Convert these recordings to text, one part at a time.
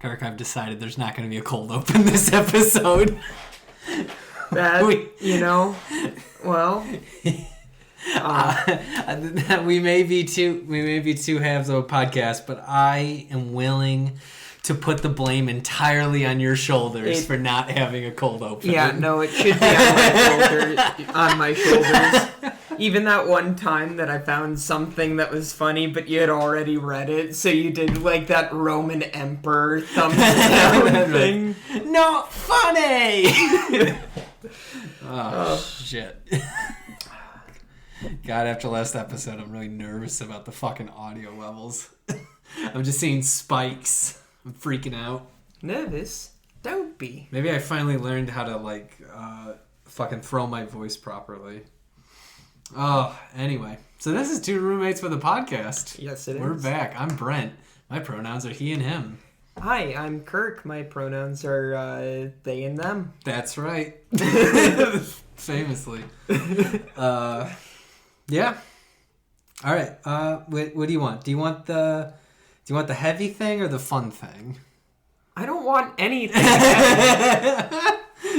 Kirk, I've decided there's not going to be a cold open this episode. That, well... we may be two halves of a podcast, but I am willing to put the blame entirely on your shoulders for not having a cold open. Yeah, no, it should be on my shoulders. Even that one time that I found something that was funny, but you had already read it, so you did like that Roman emperor thumbs down thing. Not funny! Shit. God, after last episode, I'm really nervous about the fucking audio levels. I'm just seeing spikes. I'm freaking out. Nervous? Don't be. Maybe I finally learned how to, fucking throw my voice properly. Oh, anyway. So this is Two Roommates with a Podcast. Yes, it is. We're back. I'm Brent. My pronouns are he and him. Hi, I'm Kirk. My pronouns are they and them. That's right. Famously. Yeah. All right. What do you want? Do you want the heavy thing or the fun thing? I don't want anything.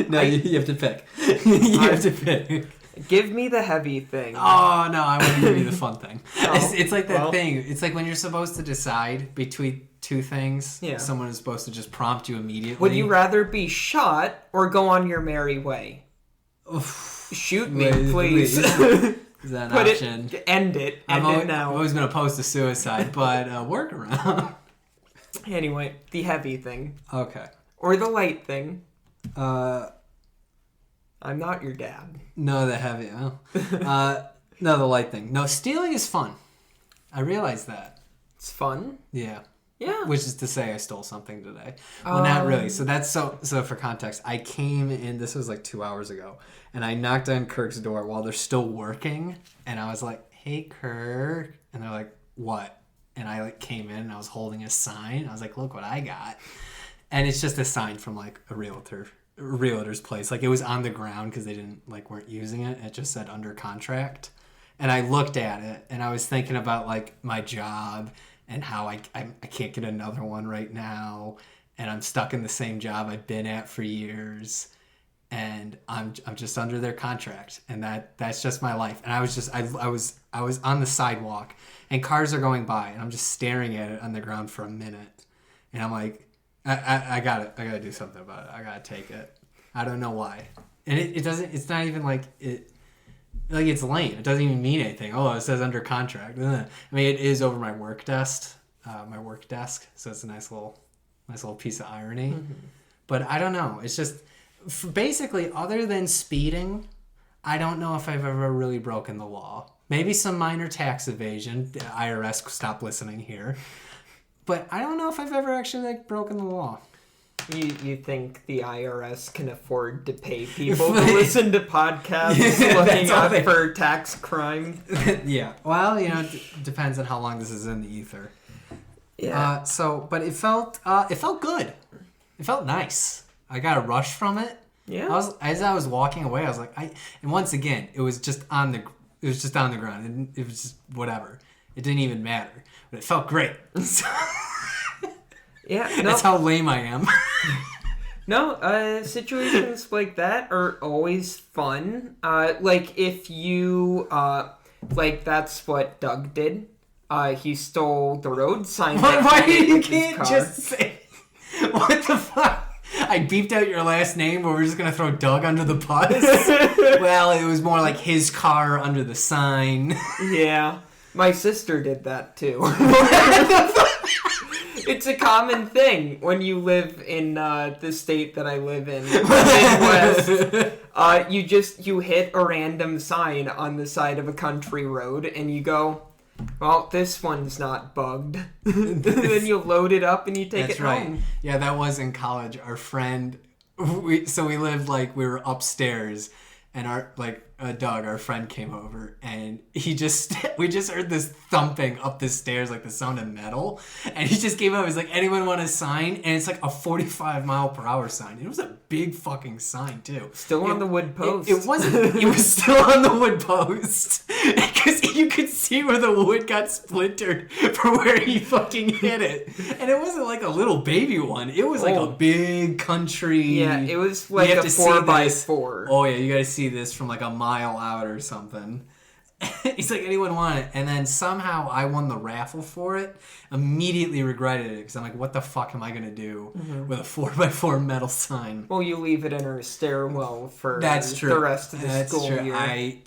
No, you have to pick. You have to pick. Give me the heavy thing. Oh no, I want to give you the fun thing. Oh, it's like that thing. It's like when you're supposed to decide between two things. Yeah. Someone is supposed to just prompt you immediately. Would you rather be shot or go on your merry way? Oof. Shoot me, please. Is that an option? End it. End it now. I'm always going to post a suicide, but workaround. Anyway, the heavy thing. Okay. Or the light thing. I'm not your dad. No, the heavy. Oh. No, the light thing. No, stealing is fun. I realize that. It's fun? Yeah. Yeah. Which is to say I stole something today. Well, not really. So that's so for context, I came in, this was like 2 hours ago, and I knocked on Kirk's door while they're still working, and I was like, "Hey, Kirk." And they're like, "What?" And I came in and I was holding a sign. I was like, "Look what I got." And it's just a sign from like a realtor's place. Like it was on the ground because they weren't using it. It just said under contract. And I looked at it and I was thinking about like my job and how I can't get another one right now, and I'm stuck in the same job I've been at for years, and I'm just under their contract, and that's just my life. And I was on the sidewalk, and cars are going by, and I'm just staring at it on the ground for a minute, and I'm like, I gotta do something about it. I gotta take it. I don't know why, and it's not even like it. Like, it's lame. It doesn't even mean anything. Oh, it says under contract. I mean, it is over my work desk. So it's a nice little piece of irony. Mm-hmm. But I don't know. It's just, basically, other than speeding, I don't know if I've ever really broken the law. Maybe some minor tax evasion. The IRS, stop listening here. But I don't know if I've ever actually, broken the law. You think the IRS can afford to pay people to listen to podcasts looking out for tax crime? Yeah. Well, it depends on how long this is in the ether. Yeah. But it felt good. It felt nice. I got a rush from it. Yeah. As I was walking away, I was like, and once again, it was just on the ground. It was just whatever. It didn't even matter, but it felt great. Yeah, no. That's how lame I am. No, situations like that are always fun. If you, that's what Doug did. He stole the road sign. Why you can't just say, what the fuck? I beeped out your last name, but we're just going to throw Doug under the bus? Well, it was more like his car under the sign. Yeah. My sister did that, too. It's a common thing when you live in the state that I live in, the Midwest. You hit a random sign on the side of a country road, and you go, well, this one's not bugged. Then you load it up and you take it right. home. Yeah, that was in college. Our friend, we lived we were upstairs, and our Doug, our friend, came over, and we just heard this thumping up the stairs, like the sound of metal, and he just came up. He's like, "Anyone want a sign?" And it's like a 45-mile-per-hour sign. It was a big fucking sign too. Still on the wood post. It wasn't. It was still on the wood post because you could see where the wood got splintered from where he fucking hit it, and it wasn't like a little baby one. It was like a big country. Yeah, it was like a 4x4. Oh yeah, you gotta see this from like a mile out or something. He's like, anyone want it? And then somehow I won the raffle for it. Immediately regretted it because I'm like, what the fuck am I gonna do with a 4x4 metal sign? Well, you leave it in her stairwell for That's true. The rest of the That's school true. year. I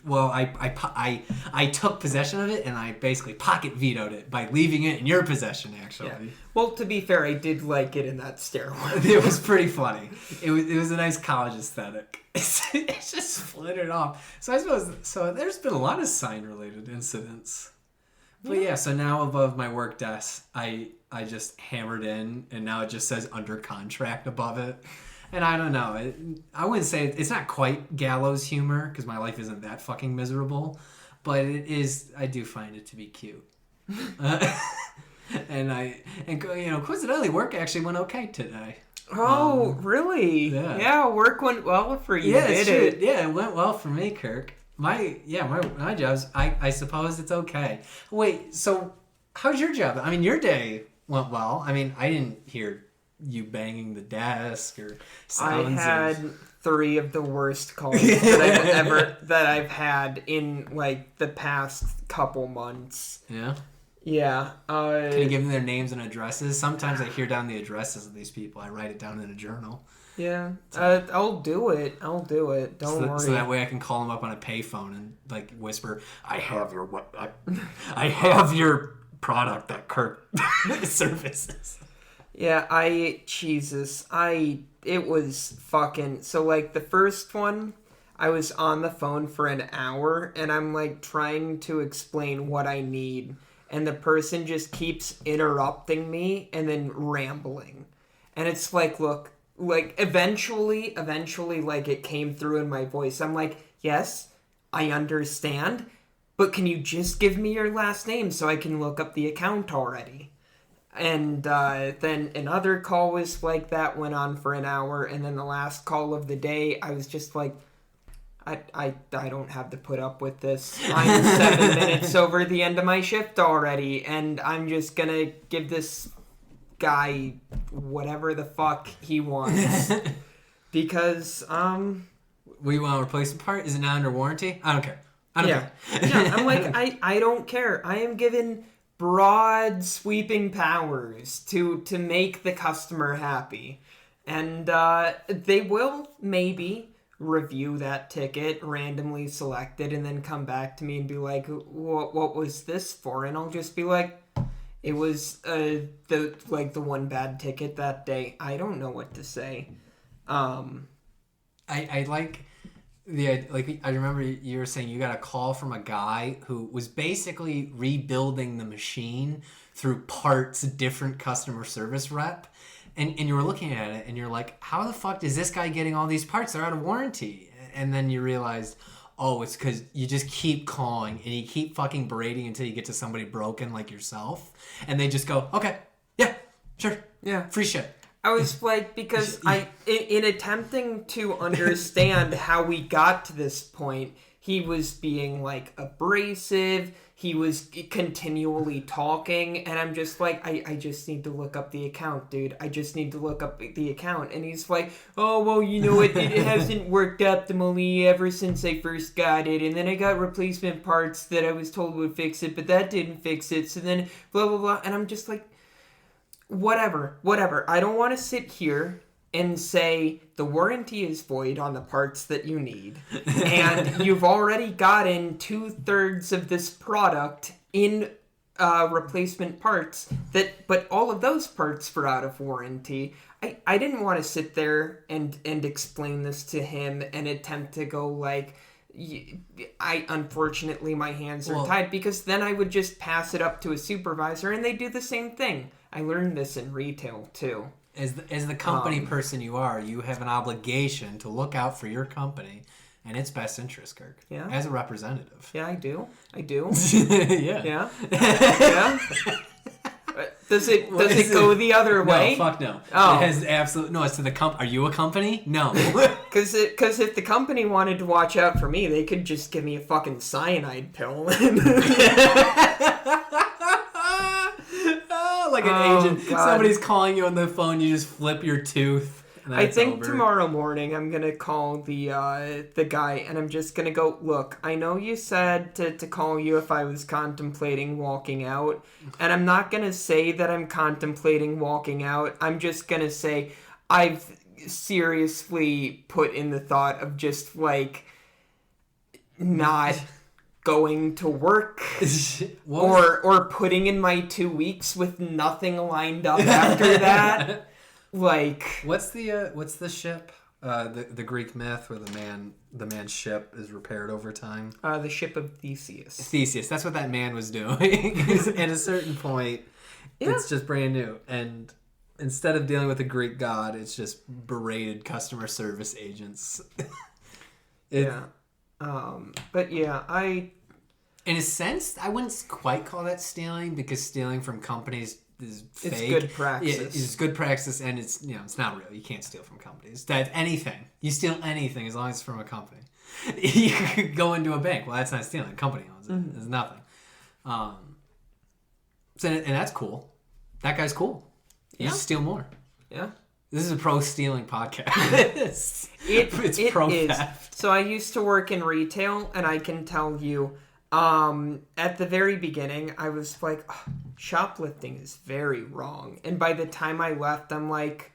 took possession of it and I basically pocket vetoed it by leaving it in your possession. Actually, yeah. Well, to be fair, I did like it in that stairwell. It was pretty funny. It was a nice college aesthetic. It just splintered off. So I suppose there's been a lot of sign-related incidents. But yeah, so now above my work desk, I just hammered in, and now it just says under contract above it. And I don't know. I wouldn't say it's not quite gallows humor because my life isn't that fucking miserable, but it is. I do find it to be cute. And coincidentally, work actually went okay today. Oh, really? Yeah. Yeah, work went well for you. Yeah, did it? it? Yeah, it went well for me, Kirk. My job's. I suppose it's okay. Wait, so how's your job? I mean, your day went well. I mean, I didn't hear you banging the desk or sounds. I had 3 of the worst calls that I've had in like the past couple months. Yeah. Yeah. Can you give them their names and addresses? Sometimes I hear down the addresses of these people. I write it down in a journal. Yeah. I'll do it. Don't worry. So that way I can call them up on a payphone and like whisper, I have your product that Kirk services. Yeah, it was fucking, so like the first one, I was on the phone for an hour and I'm like trying to explain what I need and the person just keeps interrupting me and then rambling. And it's like, look, like eventually like it came through in my voice. I'm like, yes, I understand, but can you just give me your last name so I can look up the account already? And then another call was like that, went on for an hour, and then the last call of the day, I was just like, I don't have to put up with this. I'm 7 minutes over the end of my shift already, and I'm just gonna give this guy whatever the fuck he wants. Because, We want a replacement part? Is it not under warranty? I don't care. Yeah, I'm like, I don't care. I am given broad sweeping powers to make the customer happy. And they will maybe review that ticket, randomly selected, and then come back to me and be like, what was this for? And I'll just be like, it was the one bad ticket that day. I don't know what to say. I like I remember you were saying you got a call from a guy who was basically rebuilding the machine through parts, different customer service rep. And you were looking at it and you're like, how the fuck is this guy getting all these parts? They're out of warranty. And then you realized, oh, it's because you just keep calling and you keep fucking berating until you get to somebody broken like yourself. And they just go, okay, yeah, sure, yeah, free shit. I was like, because in attempting to understand how we got to this point, he was being like abrasive. He was continually talking, and I'm just like, I just need to look up the account, dude. I just need to look up the account. And he's like, oh, well, you know, it hasn't worked optimally ever since I first got it. And then I got replacement parts that I was told would fix it, but that didn't fix it. So then blah, blah, blah. And I'm just like, whatever. I don't want to sit here and say the warranty is void on the parts that you need, and you've already gotten 2/3 of this product in replacement parts, but all of those parts were out of warranty. I didn't want to sit there and explain this to him and attempt to go like, unfortunately my hands are tied, because then I would just pass it up to a supervisor and they do the same thing. I learned this in retail too. As the company person you are, you have an obligation to look out for your company and its best interest, Kirk. Yeah. As a representative. Yeah, I do. Yeah. Yeah. Yeah. Does it go the other way? No, fuck no. Oh. It has absolutely no. It's to the Are you a company? No. Because if the company wanted to watch out for me, they could just give me a fucking cyanide pill. Like an agent. God. Somebody's calling you on the phone. You just flip your tooth. I think tomorrow morning I'm gonna call the guy and I'm just gonna go, look, I know you said to call you if I was contemplating walking out, and I'm not gonna say that I'm contemplating walking out. I'm just gonna say I've seriously put in the thought of just like not going to work or putting in my 2 weeks with nothing lined up after that. Like, what's the ship? The Greek myth where the man's ship is repaired over time. The ship of Theseus. Theseus. That's what that man was doing. At a certain point, it's just brand new, and instead of dealing with a Greek god, it's just berated customer service agents. But yeah, in a sense, I wouldn't quite call that stealing, because stealing from companies is fake. It's good practice. It's good practice, and it's it's not real. You can't steal from companies. That anything you steal anything as long as it's from a company. You could go into a bank. Well, that's not stealing. A company owns it. Mm-hmm. It's nothing. And that's cool. That guy's cool. You just steal more. Yeah. This is a pro stealing podcast. It's pro theft. So I used to work in retail, and I can tell you, at the very beginning, I was like, oh, shoplifting is very wrong. And by the time I left, I'm like,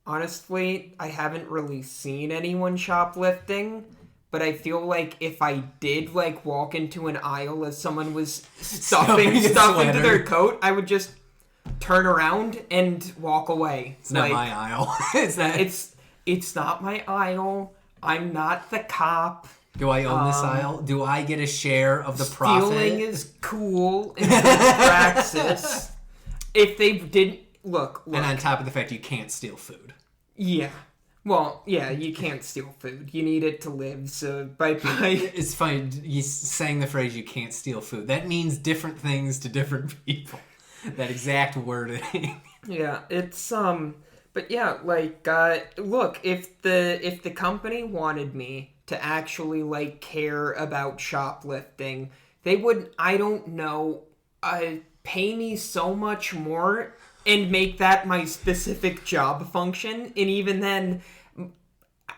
honestly, I haven't really seen anyone shoplifting. But I feel like if I did like walk into an aisle as someone was stuffing stuff into their coat, I would just turn around and walk away. It's not my aisle. It's not my aisle. I'm not the cop. Do I own this aisle? Do I get a share of the profit? Stealing is cool in praxis. If they didn't look, and on top of the fact you can't steal food. Yeah. Well, yeah, you can't steal food. You need it to live. So by it's funny you saying the phrase "you can't steal food." That means different things to different people. That exact wording. Yeah, it's but yeah, like look, if the company wanted me to actually like care about shoplifting, they would, I don't know, pay me so much more and make that my specific job function, and even then,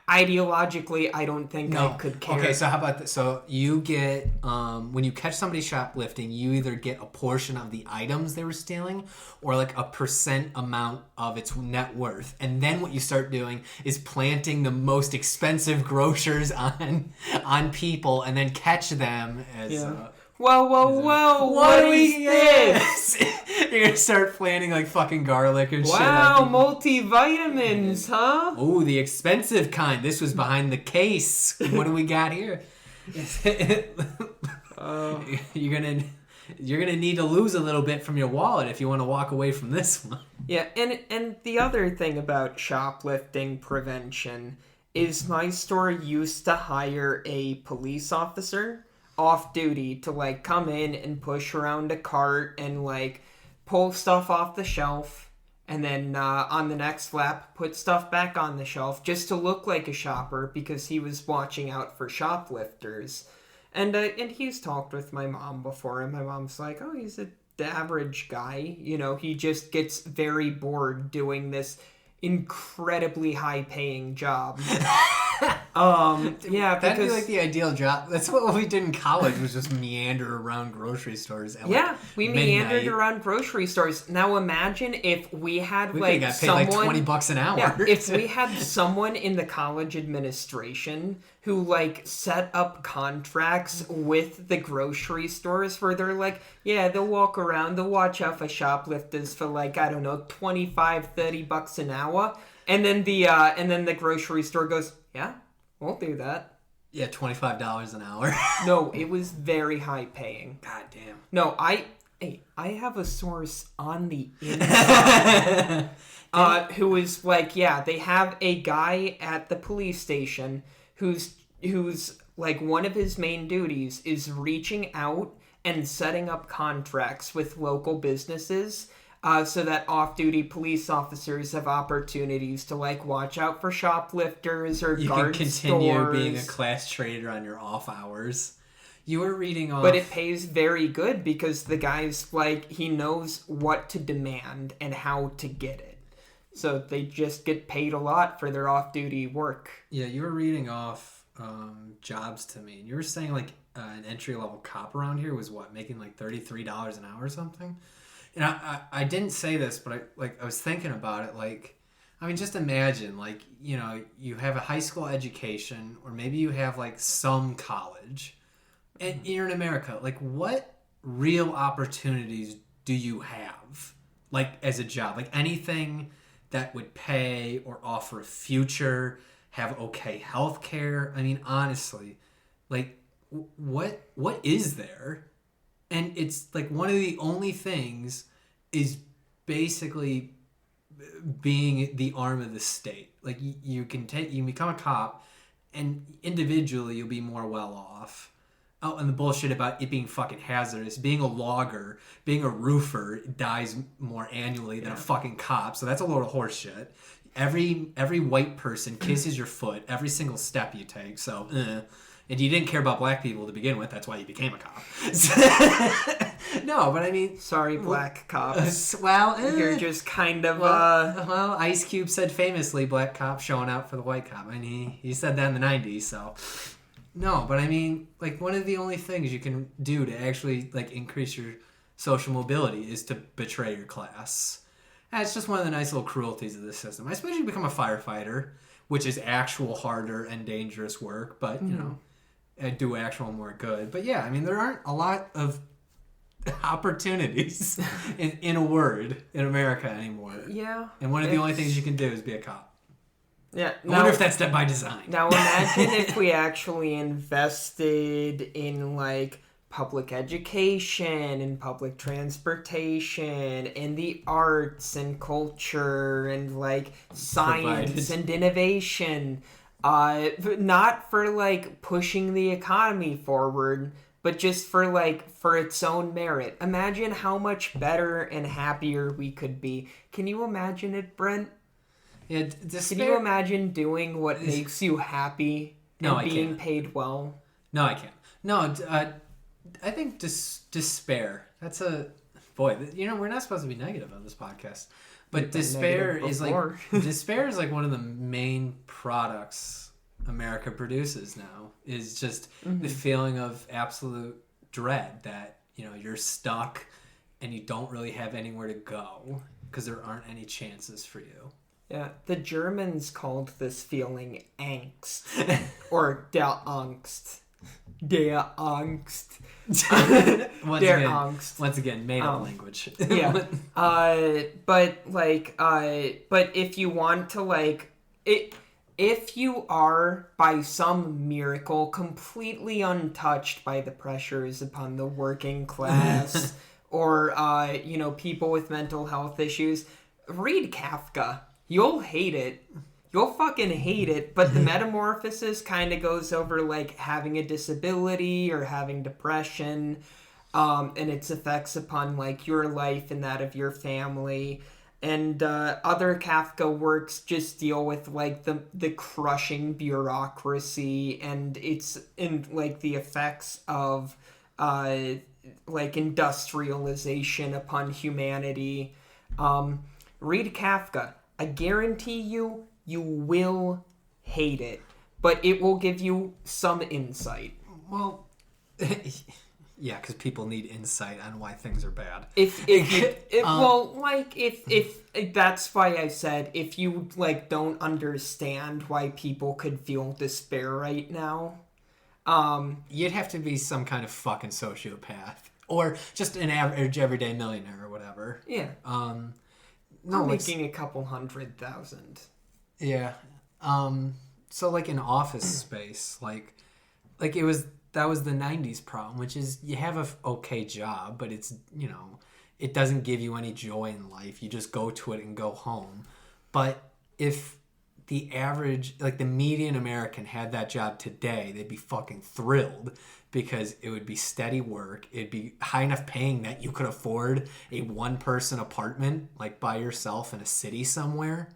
ideologically, I don't think I could care. Okay, so how about this? So you get, when you catch somebody shoplifting, you either get a portion of the items they were stealing or like a percent amount of its net worth. And then what you start doing is planting the most expensive grocers on people and then catch them as... Whoa, what is this? You're gonna start planting like fucking garlic and shit. Wow, multivitamins, huh? Oh, the expensive kind. This was behind the case. What do we got here? You're gonna need to lose a little bit from your wallet if you want to walk away from this one. Yeah, and the other thing about shoplifting prevention is my store used to hire a police officer off duty to like come in and push around a cart and like pull stuff off the shelf, and then on the next lap put stuff back on the shelf just to look like a shopper, because he was watching out for shoplifters. And he's talked with my mom before, and my mom's like, oh, he's the average guy, he just gets very bored doing this incredibly high paying job. Yeah, that'd be like the ideal job. That's what we did in college, was just meander around grocery stores. We meandered around grocery stores. Now imagine if we had got paid someone, like $20 an hour. Yeah, if we had someone in the college administration who like set up contracts with the grocery stores where they're like, yeah, they'll walk around, they'll watch out for shoplifters for like, I don't know, $25-$30 an hour, and then the grocery store goes, yeah, we'll do that. Yeah, $25 an hour. No, it was very high paying. God damn. No, I have a source on the inside who is like, yeah, they have a guy at the police station who's who's like one of his main duties is reaching out and setting up contracts with local businesses so that off-duty police officers have opportunities to like watch out for shoplifters or You guard can continue stores. being a class trader on your off hours. You were reading off... But it pays very good because the guy's like, he knows what to demand and how to get it. So they just get paid a lot for their off-duty work. Yeah, you were reading off jobs to me. And you were saying like an entry-level cop around here was what, making like $33 an hour or something? And I didn't say this, but I was thinking about it. Like, I mean, just imagine, like, you know, you have a high school education, or maybe you have like some college, and you're in America. Like, what real opportunities do you have, like, as a job? Like, anything that would pay or offer a future, have okay health care? I mean, honestly, like, what is there? And it's like one of the only things is basically being the arm of the state. Like, you can become a cop, and individually you'll be more well off. Oh, and the bullshit about it being fucking hazardous. Being a logger, being a roofer dies more annually than a fucking cop. So that's a load of horse shit. Every white person kisses your foot every single step you take. So, and you didn't care about black people to begin with. That's why you became a cop. No, but I mean... Sorry, black cops. Well, you're just kind of... Well, Ice Cube said famously, black cop showing out for the white cop. I mean, he said that in the 90s, so... No, but I mean, like, one of the only things you can do to actually, like, increase your social mobility is to betray your class. And it's just one of the nice little cruelties of this system. I suppose you become a firefighter, which is actual harder and dangerous work, but, you know, do actual more good. But yeah, I mean, there aren't a lot of opportunities, in a word, in America anymore. Yeah. And one of the only things you can do is be a cop. Yeah. I wonder if that's by design. Now imagine if we actually invested in like public education and public transportation and the arts and culture and like science and innovation. Not for like pushing the economy forward, but just for its own merit. Imagine how much better and happier we could be. Can you imagine it, Brent? Yeah, Can you imagine doing what makes you happy and being paid well? No, I can't. No, I think despair. That's a... Boy, you know, we're not supposed to be negative on this podcast. But despair is like one of the main products America produces now. Is just the feeling of absolute dread that, you know, you're stuck and you don't really have anywhere to go because there aren't any chances for you. Yeah, the Germans called this feeling angst, or der Angst. Der Angst. Once again, made up language. Yeah. But if you want to if you are by some miracle completely untouched by the pressures upon the working class or you know, people with mental health issues, read Kafka. You'll hate it. You'll fucking hate it, but the metamorphosis kind of goes over like having a disability or having depression, and its effects upon like your life and that of your family. And other Kafka works just deal with like the crushing bureaucracy and it's in like the effects of like industrialization upon humanity. Read Kafka. I guarantee you will hate it, but it will give you some insight. Well, yeah, because people need insight on why things are bad. If that's why I said if you like don't understand why people could feel despair right now, you'd have to be some kind of fucking sociopath or just an average everyday millionaire or whatever. Yeah. No, making a couple 100,000. Yeah. So like in Office Space, like that was the 90s problem, which is you have a okay job, but it's, you know, it doesn't give you any joy in life. You just go to it and go home. But if the average, like the median American had that job today, they'd be fucking thrilled because it would be steady work. It'd be high enough paying that you could afford a one-person apartment, like by yourself in a city somewhere,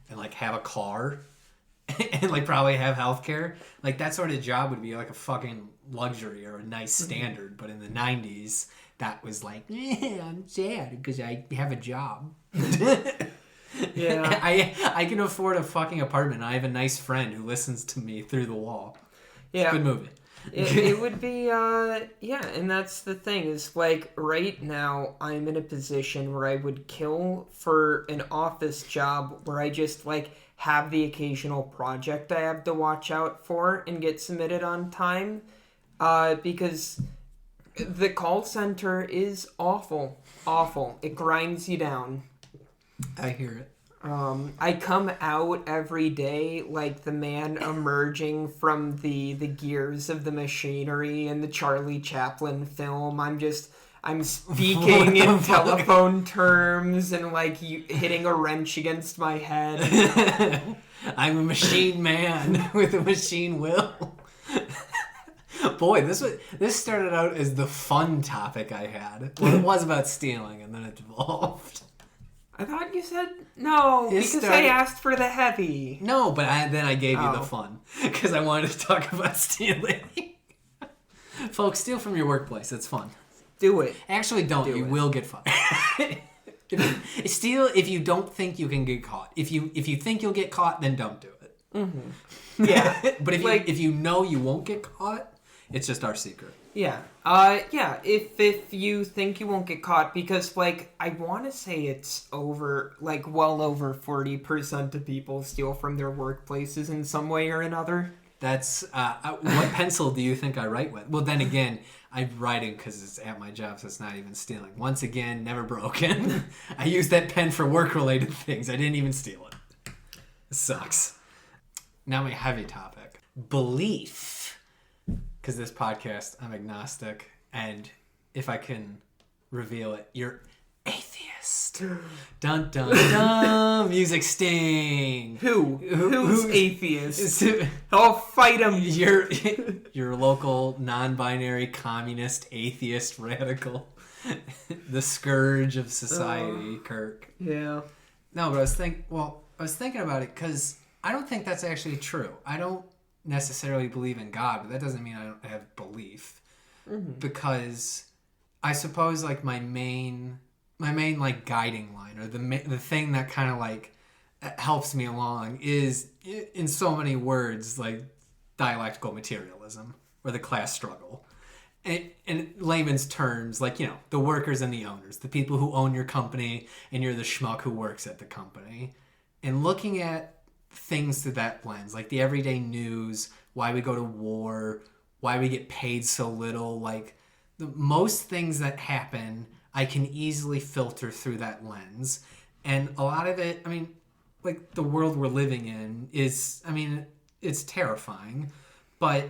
and like have a car and like probably have healthcare. Like that sort of job would be like a fucking luxury or a nice standard. But in the 90s, that was like, I'm sad because I have a job. Yeah. I can afford a fucking apartment. I have a nice friend who listens to me through the wall. It's Yeah. a good movie. It would be, yeah, and that's the thing, is, like, right now, I'm in a position where I would kill for an office job where I just, like, have the occasional project I have to watch out for and get submitted on time, because the call center is awful. Awful. It grinds you down. I hear it. I come out every day like the man emerging from the gears of the machinery in the Charlie Chaplin film. I'm speaking in telephone terms and like hitting a wrench against my head. I'm a machine man with a machine will. Boy, this started out as the fun topic I had. Well, it was about stealing, and then it evolved. I thought you said no, because I asked for the heavy. No, but then I gave you the fun because I wanted to talk about stealing. Folks, steal from your workplace. It's fun. Do it. Actually, don't. You will get fired. Steal if you don't think you can get caught. If you think you'll get caught, then don't do it. Mm-hmm. Yeah. But if you know you won't get caught, it's just our secret. Yeah. Yeah, if you think you won't get caught, because, like, I want to say it's well over 40% of people steal from their workplaces in some way or another. That's, what pencil do you think I write with? Well, then again, I'm writing because it's at my job, so it's not even stealing. Once again, never broken. I use that pen for work-related things. I didn't even steal it. It sucks. Now my heavy topic. Belief. Because this podcast, I'm agnostic, and if I can reveal it, you're atheist. Dun dun dun. Music sting. Who's atheist? I'll fight him. Your local non-binary communist atheist radical, the scourge of society, Kirk. Yeah. No, but I was thinking about it because I don't think that's actually true. I don't necessarily believe in God, but that doesn't mean I don't have belief. Mm-hmm. Because I suppose like my main like guiding line, or the thing that kind of like helps me along is, in so many words, like dialectical materialism or the class struggle. And in layman's terms, like, the workers and the owners, the people who own your company and you're the schmuck who works at the company. And looking at things through that lens, like the everyday news, why we go to war, why we get paid so little, like most things that happen, I can easily filter through that lens. And a lot of it, like the world we're living in is, it's terrifying, but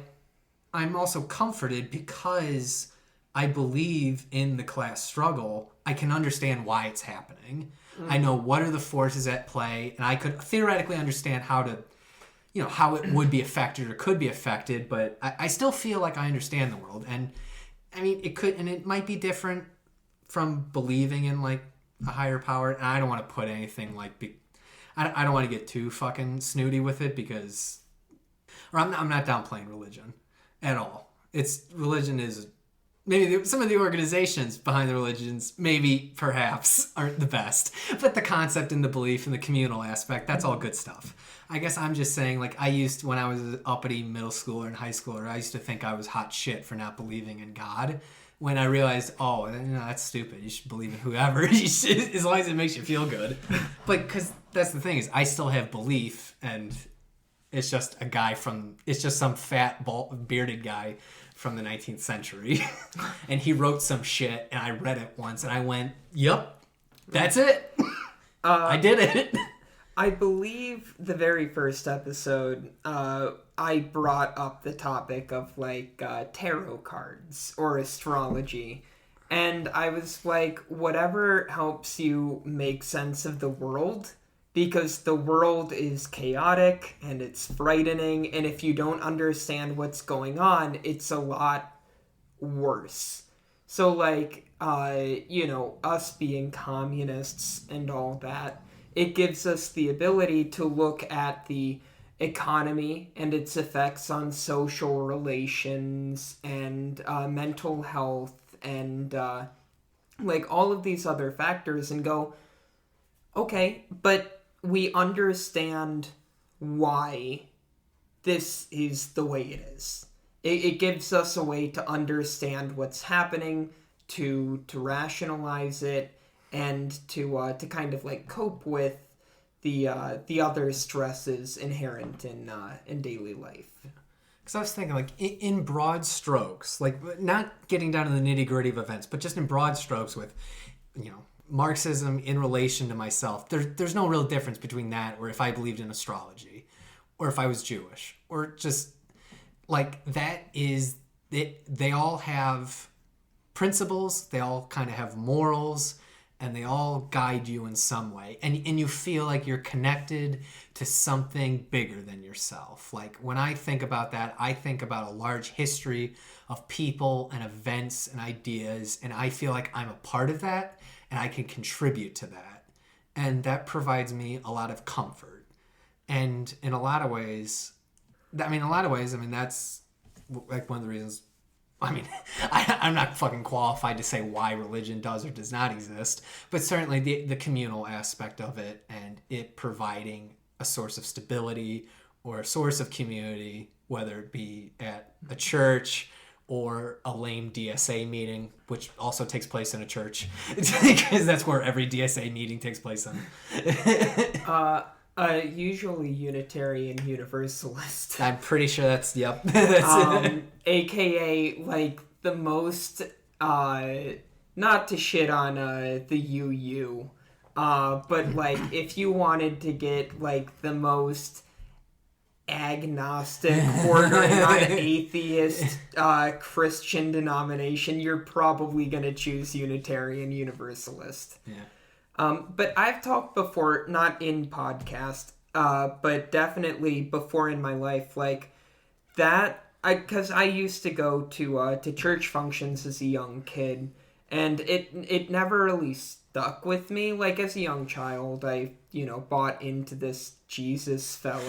I'm also comforted because I believe in the class struggle. I can understand why it's happening. I know what are the forces at play, and I could theoretically understand how it would be affected or could be affected, but I still feel like I understand the world. And it might be different from believing in like a higher power. And I don't want to put anything like, I don't want to get too fucking snooty with it I'm not downplaying religion at all. Religion is, maybe some of the organizations behind the religions perhaps aren't the best, but the concept and the belief and the communal aspect, that's all good stuff. I guess I'm just saying, like, when I was an uppity middle schooler and high schooler, I used to think I was hot shit for not believing in God, when I realized, that's stupid. You should believe in whoever, as long as it makes you feel good. But because that's the thing, is I still have belief, and it's just some fat, bearded guy from the 19th century. And he wrote some shit, and I read it once, and I went, yup, that's it. I did it. I believe the very first episode, I brought up the topic of, like, tarot cards or astrology. And I was like, whatever helps you make sense of the world because the world is chaotic and it's frightening, and if you don't understand what's going on, it's a lot worse. So, like, us being communists and all that, it gives us the ability to look at the economy and its effects on social relations and mental health and like all of these other factors and go, okay, but we understand why this is the way it is. It gives us a way to understand what's happening, to rationalize it, and to kind of like cope with the other stresses inherent in daily life. Because I was thinking, like, in broad strokes, like, not getting down to the nitty-gritty of events, but just in broad strokes with, Marxism in relation to myself, there's no real difference between that or if I believed in astrology or if I was Jewish or just, like, that is, they all have principles, they all kind of have morals, and they all guide you in some way. And you feel like you're connected to something bigger than yourself. Like, when I think about that, I think about a large history of people and events and ideas, and I feel like I'm a part of that, and I can contribute to that. And that provides me a lot of comfort. And in a lot of ways, that's like one of the reasons. I mean, I'm not fucking qualified to say why religion does or does not exist, but certainly the communal aspect of it and it providing a source of stability or a source of community, whether it be at a church or a lame DSA meeting, which also takes place in a church, because that's where every DSA meeting takes place in. Usually Unitarian Universalist. I'm pretty sure that's, yep. That's it. AKA, like, the most, not to shit on the UU, but, like, if you wanted to get, like, the most agnostic, bordering on atheist, Christian denomination, you're probably gonna choose Unitarian Universalist. Yeah. But I've talked before, not in podcast, but definitely before in my life, like that. Because I used to go to church functions as a young kid, and it never really stuck with me. Like, as a young child, I bought into this Jesus fellow,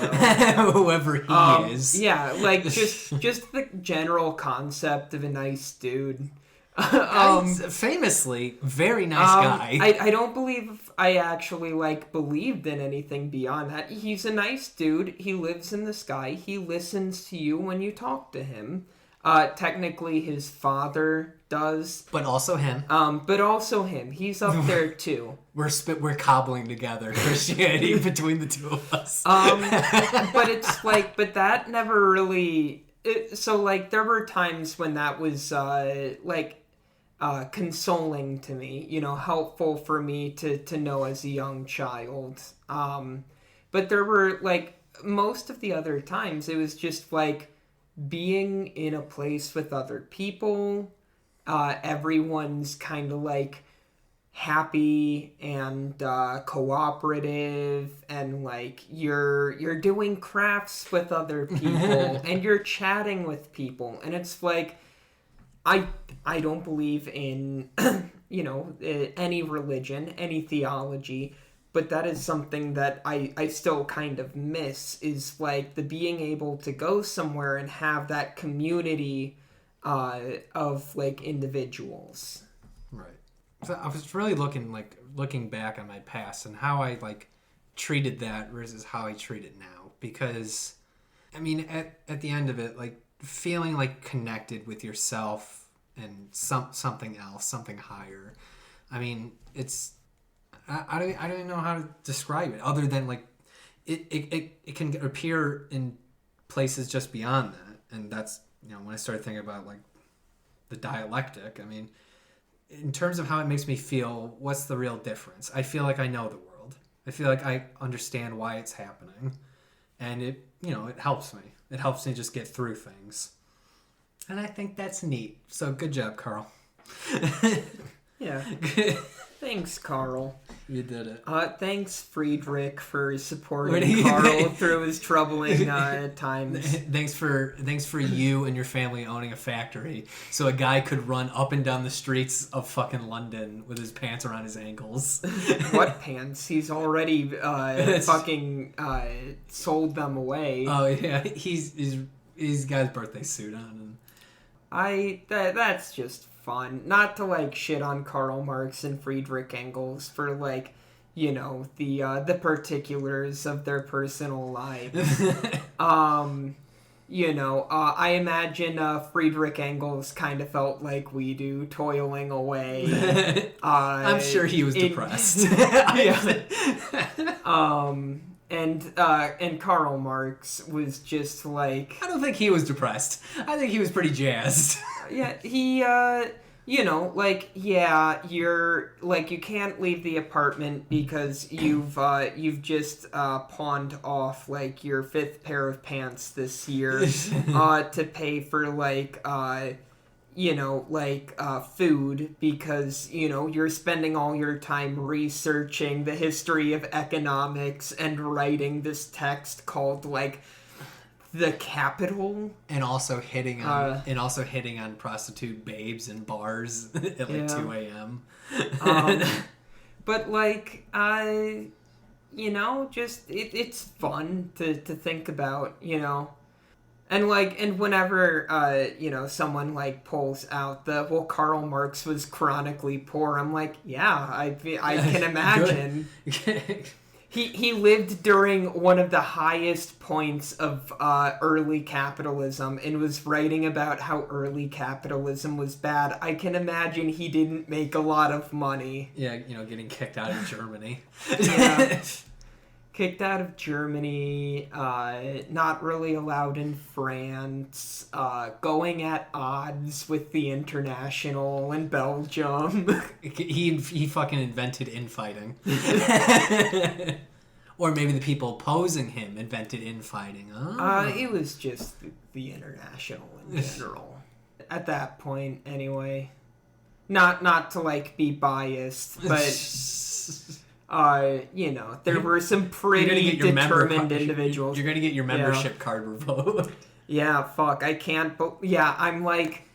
whoever he is. Yeah, like just the general concept of a nice dude. Famously very nice guy. I don't believe I actually believed in anything beyond that. He's a nice dude. He lives in the sky. He listens to you when you talk to him. Technically his father does, but also him. He's up there too. We're cobbling together Christianity between the two of us. But it's but that never really. There were times when that was consoling to me, helpful for me to know as a young child. But there were most of the other times it was just being in a place with other people. Everyone's kind of happy and cooperative, and you're doing crafts with other people and you're chatting with people, and it's I don't believe in any religion, any theology, but that is something that I still kind of miss, is the being able to go somewhere and have that community of individuals. Right. So I was really looking back on my past and how I treated that versus how I treat it now, because I mean at the end of it, feeling connected with yourself and something else, something higher. I mean, it's I don't even know how to describe it other than it can appear in places just beyond that, and that's when I started thinking about the dialectic. I mean, in terms of how it makes me feel, what's the real difference? I feel like I know the world. I feel like I understand why it's happening, and it helps me. It helps me just get through things. And I think that's neat. So good job, Carl. Yeah. Thanks, Carl. You did it. Thanks, Friedrich, for supporting Carl through his troubling times. Thanks for you and your family owning a factory, so a guy could run up and down the streets of fucking London with his pants around his ankles. What pants? He's already fucking sold them away. Oh yeah, he's got his birthday suit on. And that's just fun. Not to like shit on Karl Marx and Friedrich Engels for like, you know, the particulars of their personal lives. You know, I imagine Friedrich Engels kind of felt like we do, toiling away. I'm sure he was depressed. And Karl Marx was just like... I don't think he was depressed. I think he was pretty jazzed. Yeah, he, you know, like, yeah, you're, like, you can't leave the apartment because you've just pawned off, like, your 5th pair of pants this year to pay for, like, you know, like, food because, you know, you're spending all your time researching the history of economics and writing this text called, like, The Capital. And also hitting on prostitute babes in bars at like 2 a.m. But like, you know, just it's fun to think about, you know. And like, and whenever you know, someone like pulls out the Karl Marx was chronically poor, I'm like, yeah, I can imagine. He lived during one of the highest points of early capitalism and was writing about how early capitalism was bad. I can imagine he didn't make a lot of money. Yeah, you know, getting kicked out of Germany. Yeah. Kicked out of Germany, not really allowed in France, going at odds with the International in Belgium. He fucking invented infighting. Or maybe the people opposing him invented infighting. Oh. It was just the International in general. At that point, anyway. Not to, like, be biased, but... you know, there were some pretty determined individuals. You're gonna get your membership card revoked. Yeah, fuck. I can't. I'm like,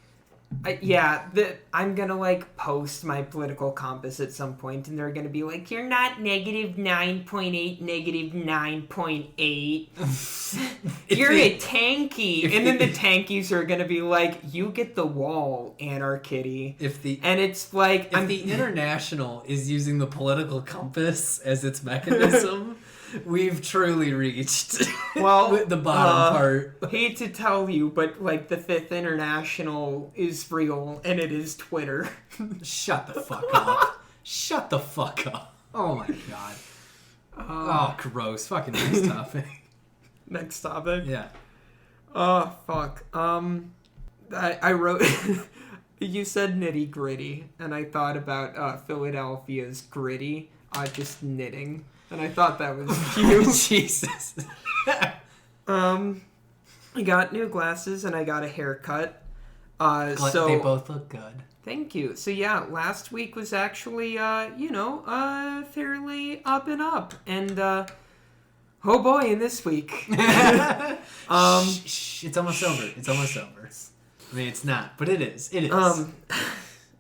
I'm gonna like post my political compass at some point, and they're gonna be like, "You're not -9.8, -9.8. You're a tanky." And then the tankies are gonna be like, "You get the wall, Anarchitty." And it's like, if the International is using the political compass as its mechanism. We've truly reached the bottom part. Hate to tell you, but like the 5th International is real, and it is Twitter. Shut the fuck up. Shut the fuck up. Oh my god. Oh, gross. Fucking next topic. Next topic? Yeah. Oh, fuck. I wrote... You said nitty gritty, and I thought about Philadelphia's gritty, just knitting. And I thought that was cute. Jesus. I got new glasses and I got a haircut. So they both look good. Thank you. So yeah, last week was actually, you know, fairly up and up. And, oh boy, and this week. It's almost over. It's almost over. I mean, it's not, but it is. It is.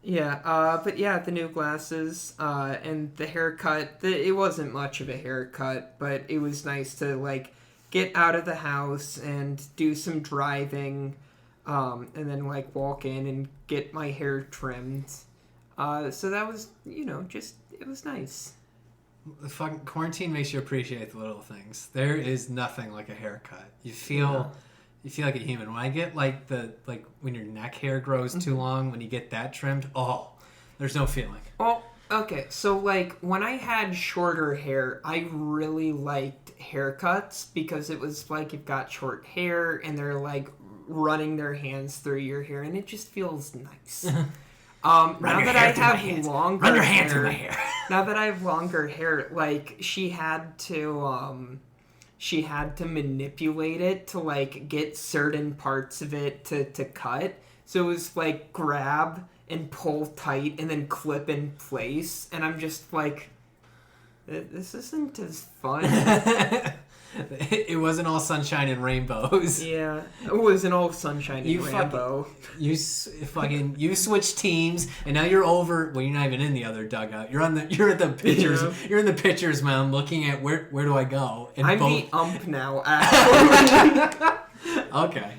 Yeah, but yeah, the new glasses, and the haircut, it wasn't much of a haircut, but it was nice to, like, get out of the house and do some driving, and then, like, walk in and get my hair trimmed. So that was, you know, just, it was nice. The fucking quarantine makes you appreciate the little things. There is nothing like a haircut. You feel like a human. When I get like when your neck hair grows too long, when you get that trimmed, there's no feeling. Well, okay, so like when I had shorter hair, I really liked haircuts because it was like you've got short hair and they're like running their hands through your hair and it just feels nice. Now that I have longer run your hand through my hair. Now that I have longer hair, like she had to manipulate it to like get certain parts of it to cut. So it was like grab and pull tight and then clip in place, and I'm just like, this isn't as fun. It wasn't all sunshine and rainbows. Yeah, it wasn't all sunshine and rainbow. You switch teams, and now you're over. Well, you're not even in the other dugout. You're at the pitchers. Yeah. You're in the pitchers mound, looking at where do I go? And I'm the ump now. Actually. Okay.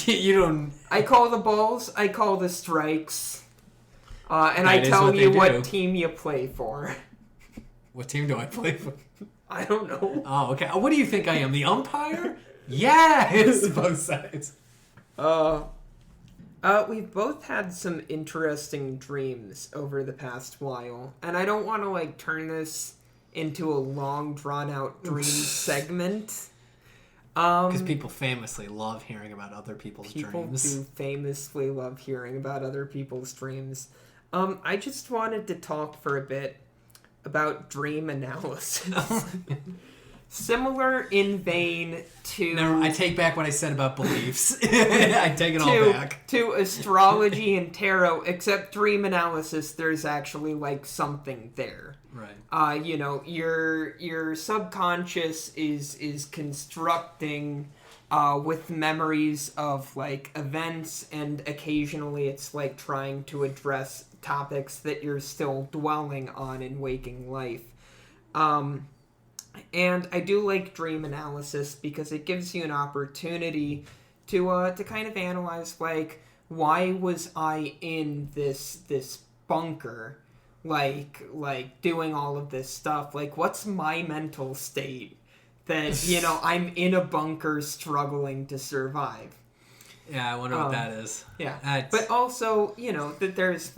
You don't. I call the balls. I call the strikes. And I tell you what team you play for. What team do I play for? I don't know. Oh, okay. What do you think I am? The umpire? Yes! Both sides. We've both had some interesting dreams over the past while, and I don't want to, turn this into a long, drawn-out dream segment. Because people famously love hearing about other people's dreams. People do famously love hearing about other people's dreams. I just wanted to talk for a bit about dream analysis. Similar in vein to... No, I take back what I said about beliefs. I take it all back. To astrology and tarot, except dream analysis, there's actually, something there. Right. Your subconscious is constructing with memories of, events, and occasionally it's, trying to address topics that you're still dwelling on in waking life. And I do like dream analysis because it gives you an opportunity to kind of analyze, why was I in this bunker, doing all of this stuff? What's my mental state that, I'm in a bunker struggling to survive? Yeah, I wonder what that is. Yeah. But also, that there's,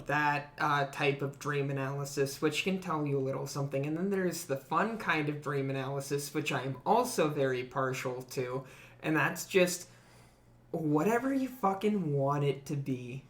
that type of dream analysis, which can tell you a little something. And then there's the fun kind of dream analysis, which I'm also very partial to. And that's just whatever you fucking want it to be.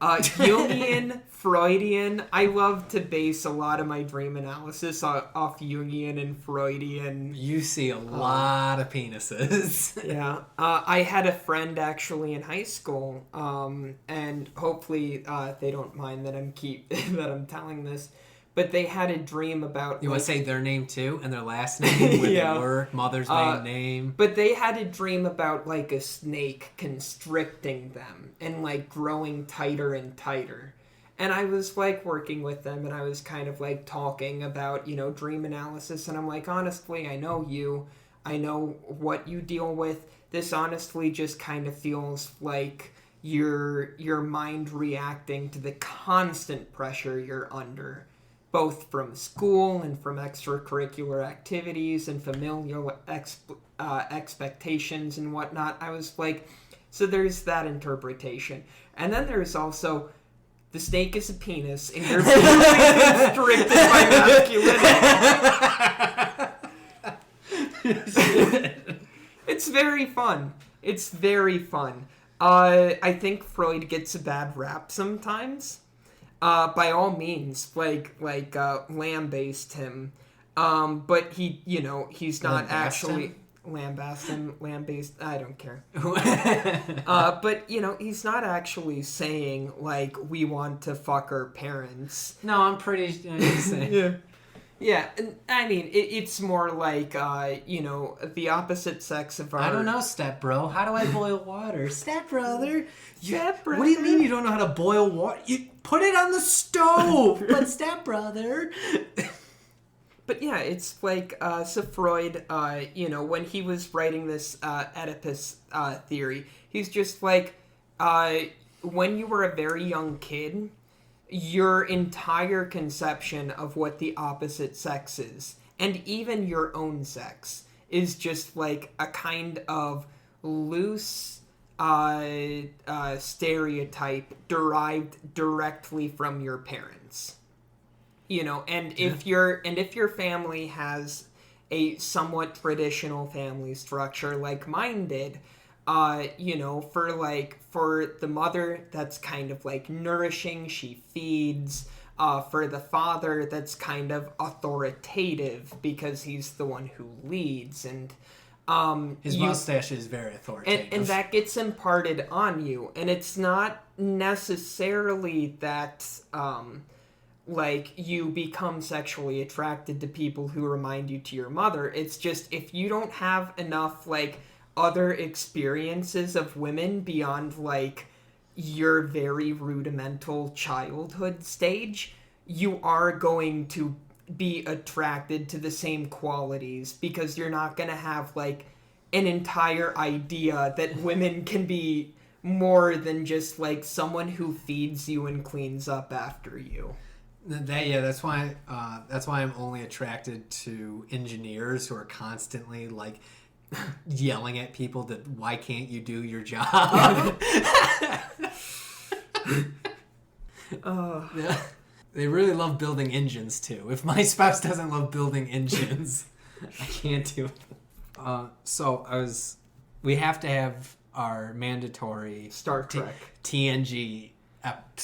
Jungian, Freudian. I love to base a lot of my dream analysis off Jungian and Freudian. You see a lot of penises. Yeah. I had a friend actually in high school, and hopefully they don't mind that that I'm telling this, but they had a dream about... You want to say their name too, and their last name, where they work, mother's maiden name? But they had a dream about, a snake constricting them and, growing tighter and tighter. And I was, working with them, and I was kind of, talking about, dream analysis, and I'm honestly, I know you. I know what you deal with. This honestly just kind of feels like your mind reacting to the constant pressure you're under, both from school and from extracurricular activities and familial expectations and whatnot. I was so there's that interpretation. And then there's also, the snake is a penis, and you're being constricted by masculinity. It's very fun. It's very fun. I think Freud gets a bad rap sometimes. By all means, lambast him. But he, he's not actually... Lambast him, I don't care. But, he's not actually saying, we want to fuck our parents. No, I'm pretty... Yeah. Yeah, and, I mean, it's more the opposite sex of our... I don't know, stepbro. How do I boil water? Stepbrother? Stepbrother? What do you mean you don't know how to boil water? You put it on the stove! But stepbrother... But yeah, it's so Freud, when he was writing this Oedipus theory, he's just when you were a very young kid, your entire conception of what the opposite sex is, and even your own sex, is just a kind of loose stereotype derived directly from your parents. And if your family has a somewhat traditional family structure like mine did, for the mother, that's kind of nourishing, she feeds. For the father, that's kind of authoritative because he's the one who leads. And His mustache is very authoritative. And that gets imparted on you. And it's not necessarily that, like, you become sexually attracted to people who remind you to your mother. It's just, if you don't have enough, like, other experiences of women beyond, like, your very rudimental childhood stage, you are going to be attracted to the same qualities, because you're not going to have, like, an entire idea that women can be more than just, like, someone who feeds you and cleans up after you. That's why I'm only attracted to engineers who are constantly, like, yelling at people that, why can't you do your job? They really love building engines too. If my spouse doesn't love building engines, I can't do it. We have to have our mandatory Star Trek TNG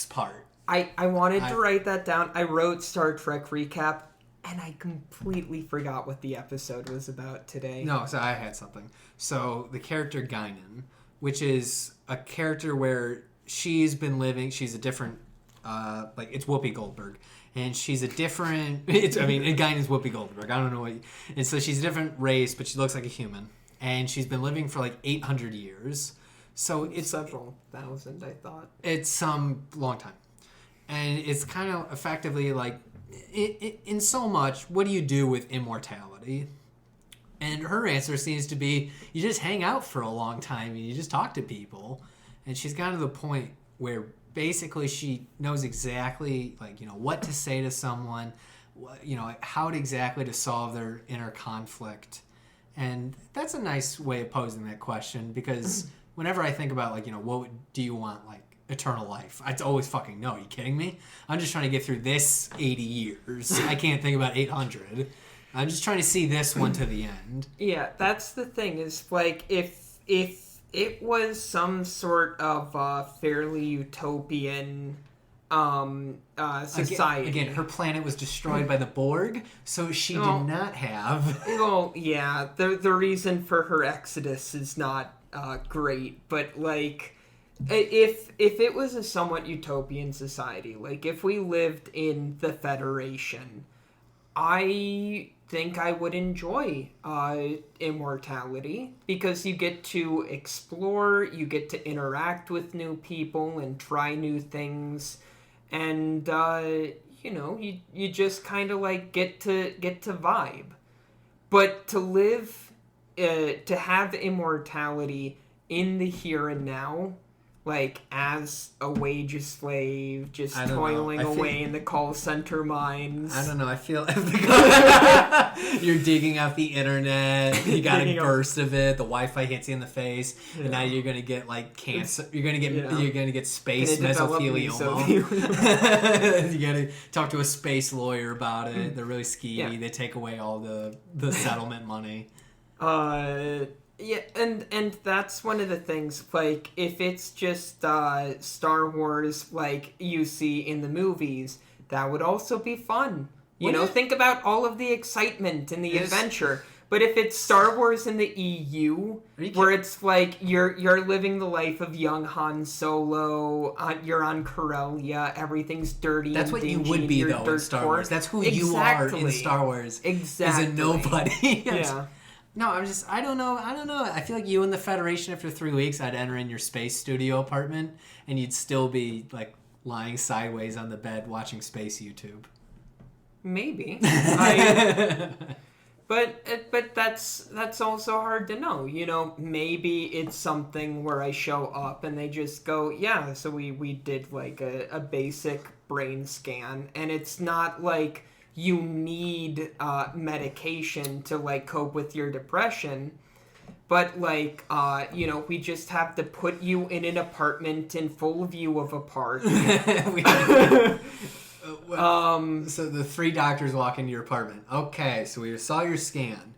part. I wanted to write that down. I wrote Star Trek recap, and I completely forgot what the episode was about today. No, so I had something. So the character Guinan, which is a character where she's been living, she's a different, it's Whoopi Goldberg. And she's a different, Guinan's Whoopi Goldberg. I don't know what, and so she's a different race, but she looks like a human. And she's been living for like 800 years. So it's several thousand, I thought. It's some long time. And it's kind of effectively like, in so much, what do you do with immortality? And her answer seems to be, you just hang out for a long time and you just talk to people. And she's gotten to the point where basically she knows exactly, like, what to say to someone, how exactly to solve their inner conflict. And that's a nice way of posing that question, because whenever I think about, like, what do you want, like, eternal life? It's always fucking no. Are you kidding me? I'm just trying to get through this 80 years. I can't think about 800. I'm just trying to see this one to the end. Yeah, that's the thing, is, like, if it was some sort of fairly utopian society. Again, her planet was destroyed by the Borg, so she did not have... Well, yeah, the reason for her exodus is not great, but, like, if it was a somewhat utopian society, like, if we lived in the Federation, I think I would enjoy immortality, because you get to explore, you get to interact with new people and try new things, and you just kind of, like, get to vibe. But to live, to have immortality in the here and now, like, as a wage slave, just toiling away in the call center mines. I don't know. I feel you're digging out the internet. You got a burst of it. The Wi-Fi hits you in the face, and now you're gonna get, like, cancer. You're gonna get space mesothelioma. You gotta talk to a space lawyer about it. They're really skeevy. Yeah. They take away all the settlement money. Yeah, and that's one of the things, like, if it's just Star Wars like you see in the movies, that would also be fun. Think about all of the excitement and the adventure. But if it's Star Wars in the EU, where it's like you're living the life of young Han Solo, you're on Corellia, everything's dirty. That's what you would be, though, in Star Wars. That's who you are in Star Wars. Exactly. Is a nobody. Yeah. No, I don't know. I feel like you and the Federation, after 3 weeks, I'd enter in your space studio apartment, and you'd still be, like, lying sideways on the bed watching space YouTube. Maybe. But that's also hard to know. Maybe it's something where I show up and they just go, yeah, so we did, like, a basic brain scan, and it's not like you need medication to, like, cope with your depression, but, like, we just have to put you in an apartment in full view of a park. So the 3 doctors walk into your apartment. Okay, so we saw your scan.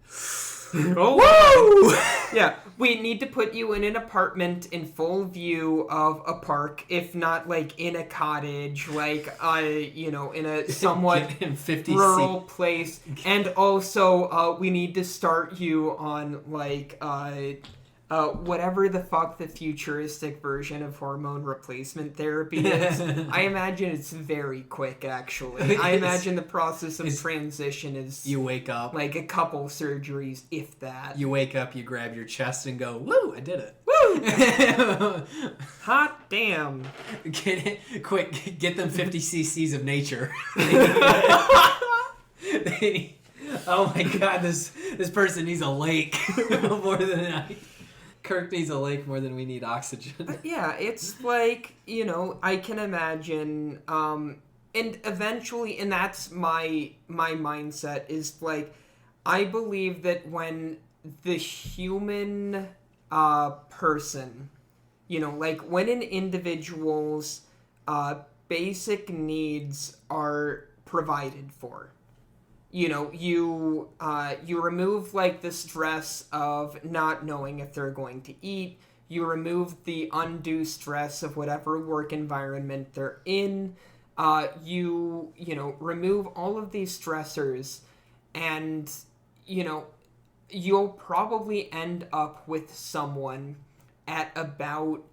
Oh, woo! Yeah, we need to put you in an apartment in full view of a park, if not like in a cottage, like in a somewhat in 50 rural place. And also, we need to start you on like whatever the fuck the futuristic version of hormone replacement therapy is. I imagine it's very quick, actually. I imagine the process of transition is... You wake up. Like a couple surgeries, if that. You wake up, you grab your chest and go, woo, I did it. Woo! Hot damn. Get it, quick, get them 50 cc's of nature. Oh my god, this person needs a lake more than I... Kirk needs a lake more than we need oxygen. Yeah, it's like, I can imagine, and eventually, and that's my mindset, is like, I believe that when the human person, like when an individual's basic needs are provided for, you remove like the stress of not knowing if they're going to eat. You remove the undue stress of whatever work environment they're in. You remove all of these stressors, and you'll probably end up with someone at about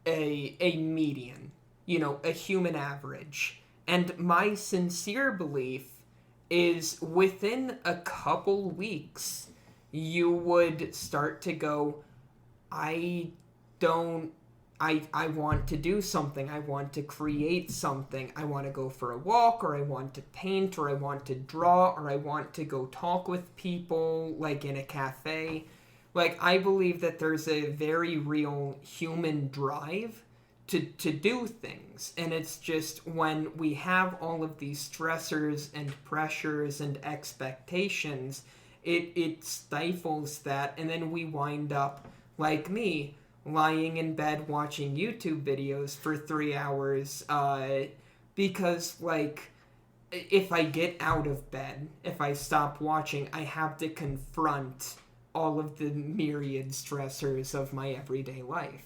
a median, a human average. And my sincere belief is within a couple weeks, you would start to go, I want to do something. I want to create something. I want to go for a walk, or I want to paint, or I want to draw, or I want to go talk with people, like in a cafe. Like, I believe that there's a very real human drive to do things. And it's just when we have all of these stressors and pressures and expectations, it stifles that, and then we wind up, like me, lying in bed watching YouTube videos for 3 hours, because, like, if I get out of bed, if I stop watching, I have to confront all of the myriad stressors of my everyday life.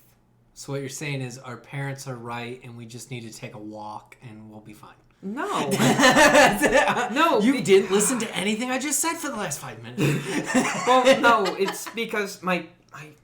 So what you're saying is our parents are right, and we just need to take a walk, and we'll be fine. No. No. You didn't listen to anything I just said for the last 5 minutes. Well, no, it's because my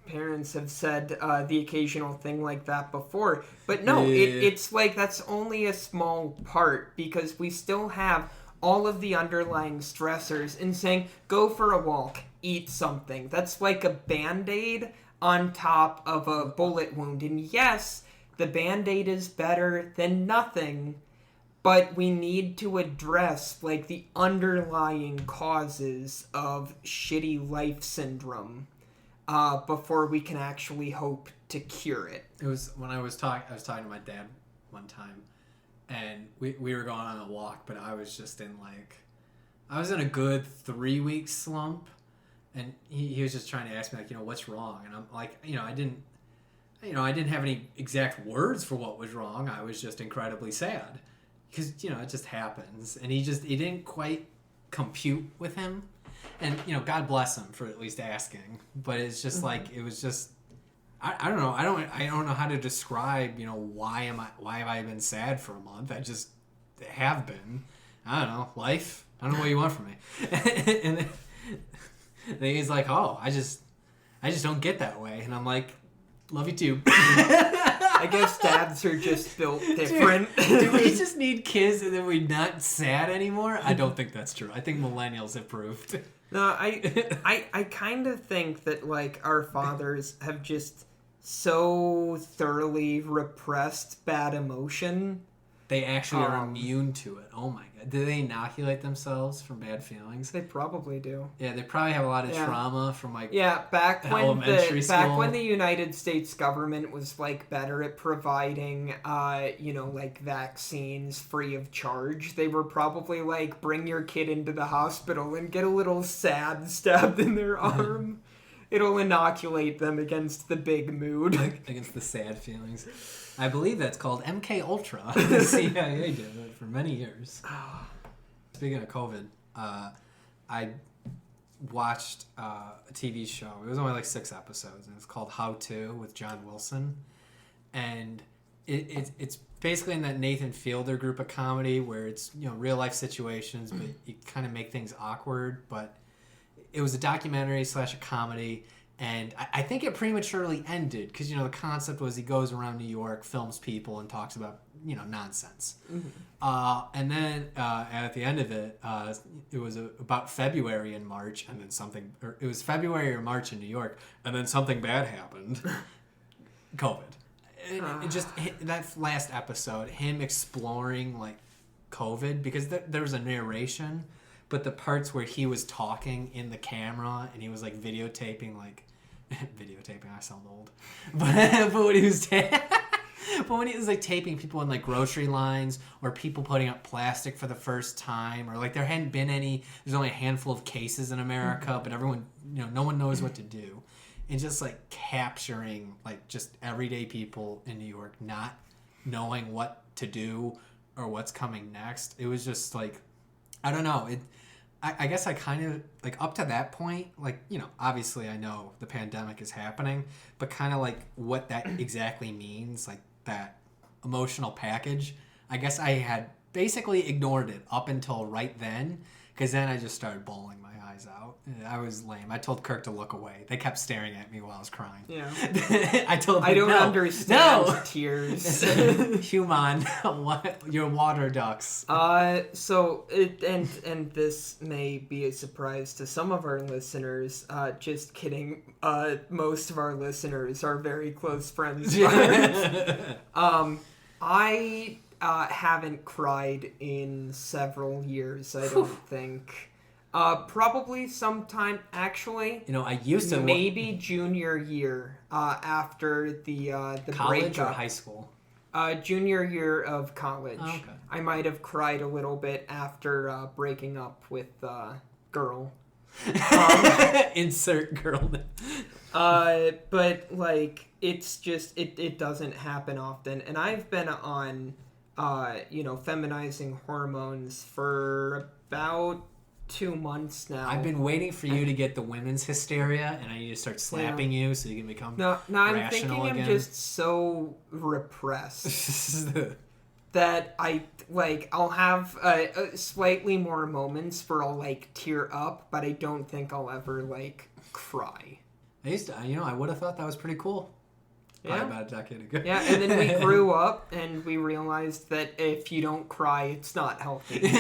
parents have said the occasional thing like that before. But no, it's like that's only a small part, because we still have all of the underlying stressors in saying, go for a walk, eat something. That's like a Band-Aid on top of a bullet wound. And yes, the Band-Aid is better than nothing, but we need to address like the underlying causes of shitty life syndrome before we can actually hope to cure it. It was when I was talking to my dad one time, and we were going on a walk, but I was just in a good 3-week slump. And he was just trying to ask me, like, what's wrong? And I'm like, I didn't have any exact words for what was wrong. I was just incredibly sad because, it just happens. And he didn't quite compute with him. And, God bless him for at least asking. But it's just like, it was just, I don't know. I don't know how to describe, why have I been sad for a month? I just have been. I don't know. Life. I don't know what you want from me. And he's like, oh, I just don't get that way. And I'm like, love you too. I guess dads are just built different. Do we just need kids and then we're not sad anymore? I don't think that's true. I think millennials have proved. No, I kind of think that, like, our fathers have just so thoroughly repressed bad emotion. They actually are immune to it. Oh my god. Do they inoculate themselves from bad feelings? They probably do. Yeah, they probably have a lot of trauma from back when the United States government was like better at providing like vaccines free of charge. They were probably like, bring your kid into the hospital and get a little sad stabbed in their arm. It'll inoculate them against the big mood. Against the sad feelings. I believe that's called MK Ultra. The CIA did it for many years. Speaking of COVID, I watched a TV show. It was only like 6 episodes, and it's called How To with John Wilson, and it's basically in that Nathan Fielder group of comedy where it's real life situations, but you kind of make things awkward. But it was a documentary / a comedy. And I think it prematurely ended because, the concept was he goes around New York, films people, and talks about, nonsense. Mm-hmm. And then at the end of it, it was about February and March, and then it was February or March in New York, and then something bad happened. COVID. It just, that last episode, him exploring, like, COVID, because there was a narration, but the parts where he was talking in the camera and he was like videotaping, I sound old, but when he was like taping people in like grocery lines or people putting up plastic for the first time, or like there hadn't been there's only a handful of cases in America, but everyone, no one knows what to do, and just like capturing like just everyday people in New York not knowing what to do or what's coming next. It was just like, I don't know. I guess I kind of, like, up to that point, like, obviously I know the pandemic is happening, but kind of like what that exactly means, like that emotional package, I guess I had basically ignored it up until right then, because then I just started bawling my eyes out. I was lame. I told Kirk to look away. They kept staring at me while I was crying. Yeah. I told them, I don't understand tears. Human, what? Your water ducks. So this may be a surprise to some of our listeners. Just kidding. Most of our listeners are very close friends of ours. I haven't cried in several years, I don't think. Probably sometime, actually. I used to... Maybe junior year, after the college breakup. Or high school? Junior year of college. Oh, okay. I might have cried a little bit after breaking up with girl. Insert girl. But, like, it's just, it doesn't happen often. And I've been on, feminizing hormones for about 2 months now. I've been waiting for you to get the women's hysteria, and I need to start slapping you so you can become I'm thinking again. I'm just so repressed that I'll have slightly more moments where I'll, like, tear up, but I don't think I'll ever, like, cry. I used to, I would have thought that was pretty cool. Yeah. About a decade ago. Yeah, and then we grew up, and we realized that if you don't cry, it's not healthy.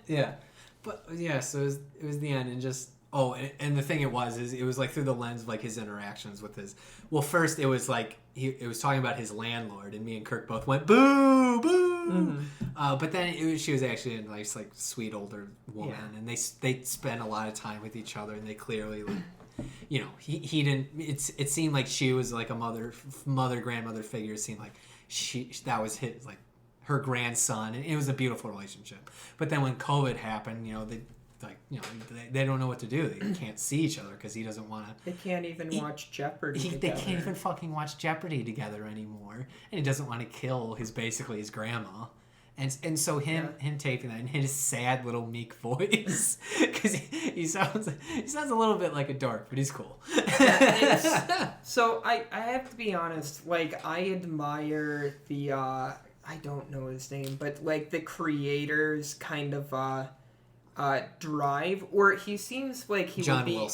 Yeah. But yeah, so it was the end, and just and the thing it was like through the lens of like his interactions with his. Well, first it was like it was talking about his landlord, and me and Kirk both went boo boo. Mm-hmm. But then she was actually a nice like sweet older woman, and they spent a lot of time with each other, and they clearly like, he didn't. It seemed like she was like a mother grandmother figure. It seemed like that was his like. Her grandson, and it was a beautiful relationship. But then when COVID happened, they don't know what to do. They can't see each other because he doesn't want to. They can't even watch Jeopardy. They can't even fucking watch Jeopardy together anymore, and he doesn't want to kill his grandma. And so him taping that in his sad little meek voice, because he sounds a little bit like a dork, but he's cool. So I have to be honest, like I admire the I don't know his name, but like the creator's kind of drive, or he seems like he would be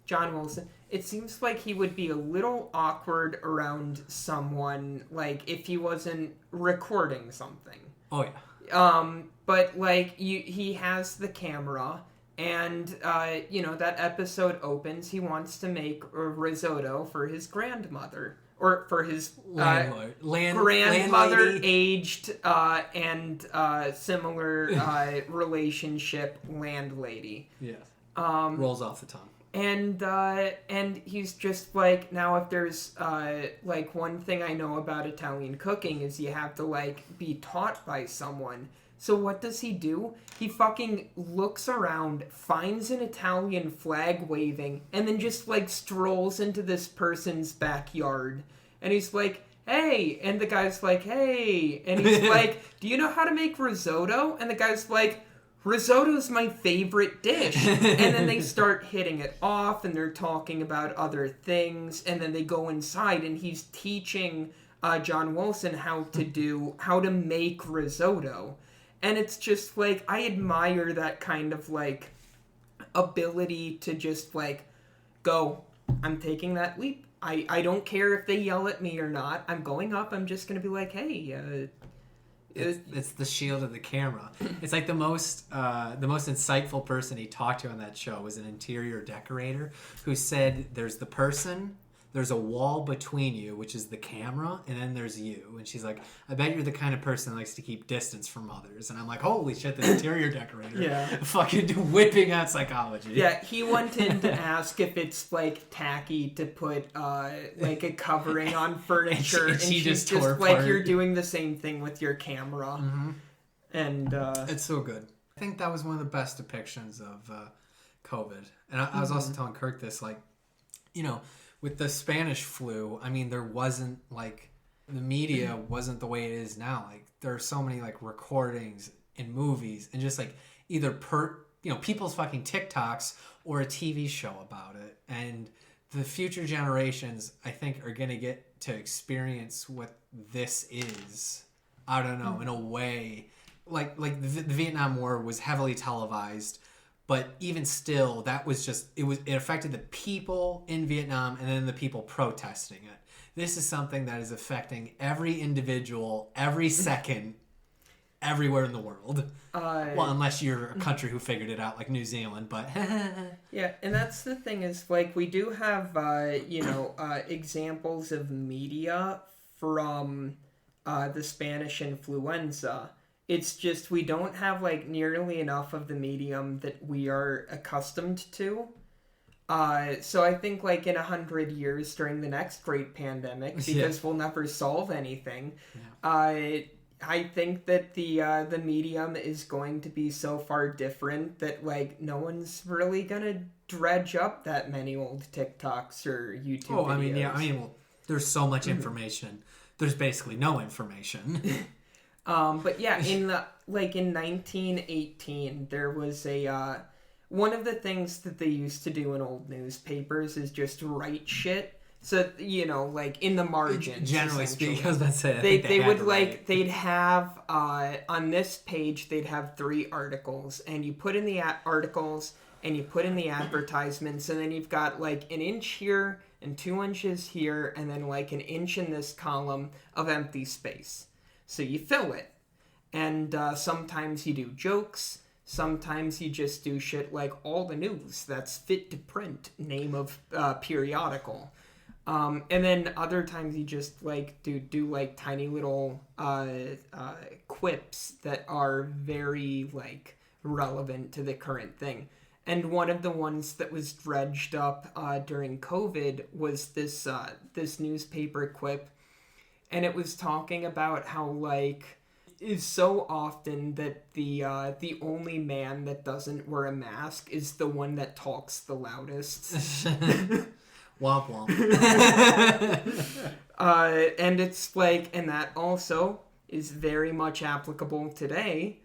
John Wilson. It seems like he would be a little awkward around someone, like if he wasn't recording something. Oh yeah. But like he has the camera, and that episode opens. He wants to make a risotto for his grandmother. Or for his grandmother, aged and similar relationship landlady. Yes. Rolls off the tongue. And he's just like, now if there's like one thing I know about Italian cooking is you have to like be taught by someone. So what does he do? He fucking looks around, finds an Italian flag waving, and then just like strolls into this person's backyard. And he's like, hey. And the guy's like, hey. And he's like, do you know how to make risotto? And the guy's like, risotto's my favorite dish. And then they start hitting it off, and they're talking about other things, and then they go inside, and he's teaching John Wilson how to make risotto. And it's just, like, I admire that kind of, like, ability to just, like, go, I'm taking that leap. I don't care if they yell at me or not. I'm going up. I'm just going to be like, hey, it's the shield of the camera. It's like the most insightful person he talked to on that show was an interior decorator who said there's the person, there's a wall between you, which is the camera, and then there's you. And she's like, I bet you're the kind of person that likes to keep distance from others. And I'm like, holy shit, the interior decorator. Yeah. Fucking whipping out psychology. Yeah, he went in to ask if it's, like, tacky to put, like, a covering on furniture. and she's just like, apart. You're doing the same thing with your camera. Mm-hmm. And, it's so good. I think that was one of the best depictions of COVID. And I was also telling Kirk this, like, you know, with the Spanish flu, I mean, there wasn't, like, the media wasn't the way it is now. Like, there are so many, like, recordings and movies and just, like, either people's fucking TikToks or a TV show about it. And the future generations, I think, are going to get to experience what this is. I don't know, in a way. Like the Vietnam War was heavily televised. But even still, that was just, it affected the people in Vietnam and then the people protesting it. This is something that is affecting every individual, every second, everywhere in the world. Well, unless you're a country who figured it out, like New Zealand, but... Yeah, and that's the thing is, like, we do have, examples of media from the Spanish influenza. It's just we don't have, like, nearly enough of the medium that we are accustomed to. So I think, like, in 100 years during the next great pandemic, because we'll never solve anything, I think that the medium is going to be so far different that, like, no one's really gonna dredge up that many old TikToks or YouTube videos. Well, there's so much information. There's basically no information. But yeah, in 1918, there was one of the things that they used to do in old newspapers is just write shit. So, like, in the margins. Generally speaking, I was about to say, they'd have, on this page, they'd have 3 articles, and you put in the articles, and you put in the advertisements, and then you've got, like, an inch here, and 2 inches here, and then, like, an inch in this column of empty space. So you fill it. And sometimes you do jokes. Sometimes you just do shit like all the news that's fit to print, name of periodical. And then other times you just like do like tiny little quips that are very like relevant to the current thing. And one of the ones that was dredged up during COVID was this newspaper quip. And it was talking about how, like, is so often that the only man that doesn't wear a mask is the one that talks the loudest. Womp womp. And it's like, and that also is very much applicable today.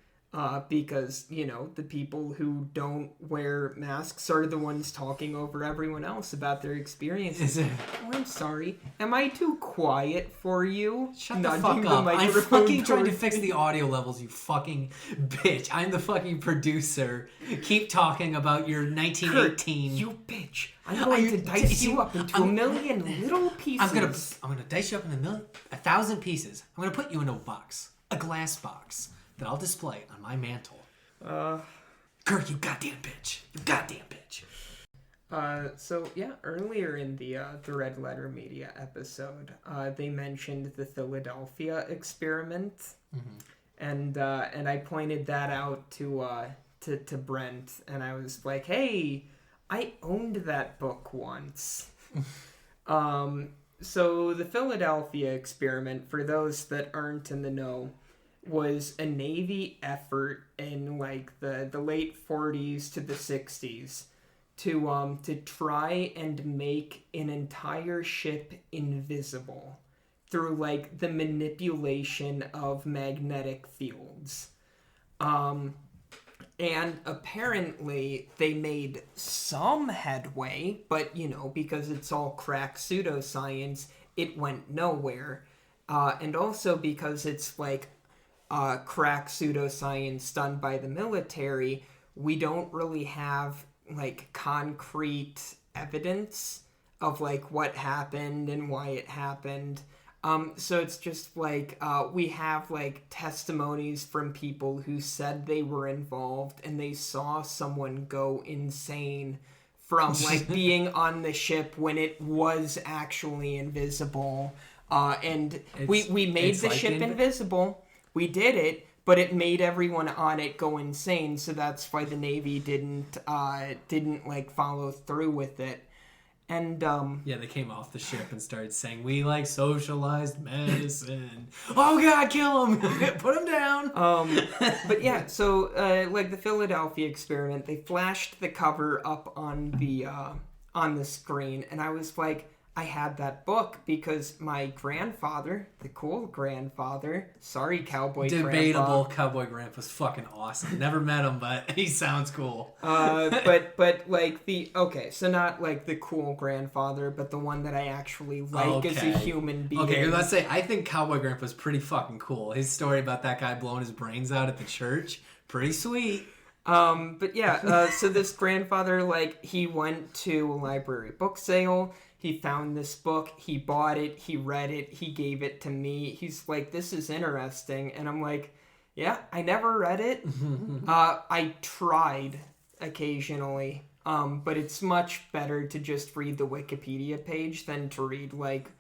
Because, the people who don't wear masks are the ones talking over everyone else about their experiences. Oh, I'm sorry. Am I too quiet for you? Shut the fuck up. I'm fucking trying to fix the audio levels, you fucking bitch. I'm the fucking producer. Keep talking about your 1918. Kurt, you bitch. I'm going to dice you up into a million little pieces. I'm gonna dice you up into 1,000 pieces. I'm gonna put you in a box. A glass box. That I'll display on my mantle. Kirk, you goddamn bitch. You goddamn bitch. So yeah, earlier in the Red Letter Media episode, they mentioned the Philadelphia experiment. Mm-hmm. And I pointed that out to Brent, and I was like, hey, I owned that book once. So the Philadelphia experiment, for those that aren't in the know, was a Navy effort in like the late 40s to the 60s to try and make an entire ship invisible through like the manipulation of magnetic fields. And apparently they made some headway, but, because it's all crack pseudoscience, it went nowhere. And also because it's like crack pseudoscience done by the military, we don't really have like concrete evidence of like what happened and why it happened. So it's just like we have like testimonies from people who said they were involved and they saw someone go insane from like being on the ship when it was actually invisible. And we made the like ship invisible. We did it, but it made everyone on it go insane. So that's why the Navy didn't like follow through with it. And they came off the ship and started saying, "We like socialized medicine." Oh God, kill him! Put him down. But yeah, so like the Philadelphia experiment, they flashed the cover up on the screen, and I was like, I had that book because my grandfather, the cool grandfather, sorry, cowboy Debatable grandpa. cowboy grandpa's fucking awesome. Never met him, but he sounds cool. But like so not like the cool grandfather, but the one that I actually like as a human being. Okay, let's say I think cowboy grandpa's pretty fucking cool. His story about that guy blowing his brains out at the church, pretty sweet. But yeah, so this grandfather, like, he went to a library book sale. He found this book. He bought it. He read it. He gave it to me. He's like, this is interesting. And I'm like, yeah, I never read it. I tried occasionally. But it's much better to just read the Wikipedia page than to read, like,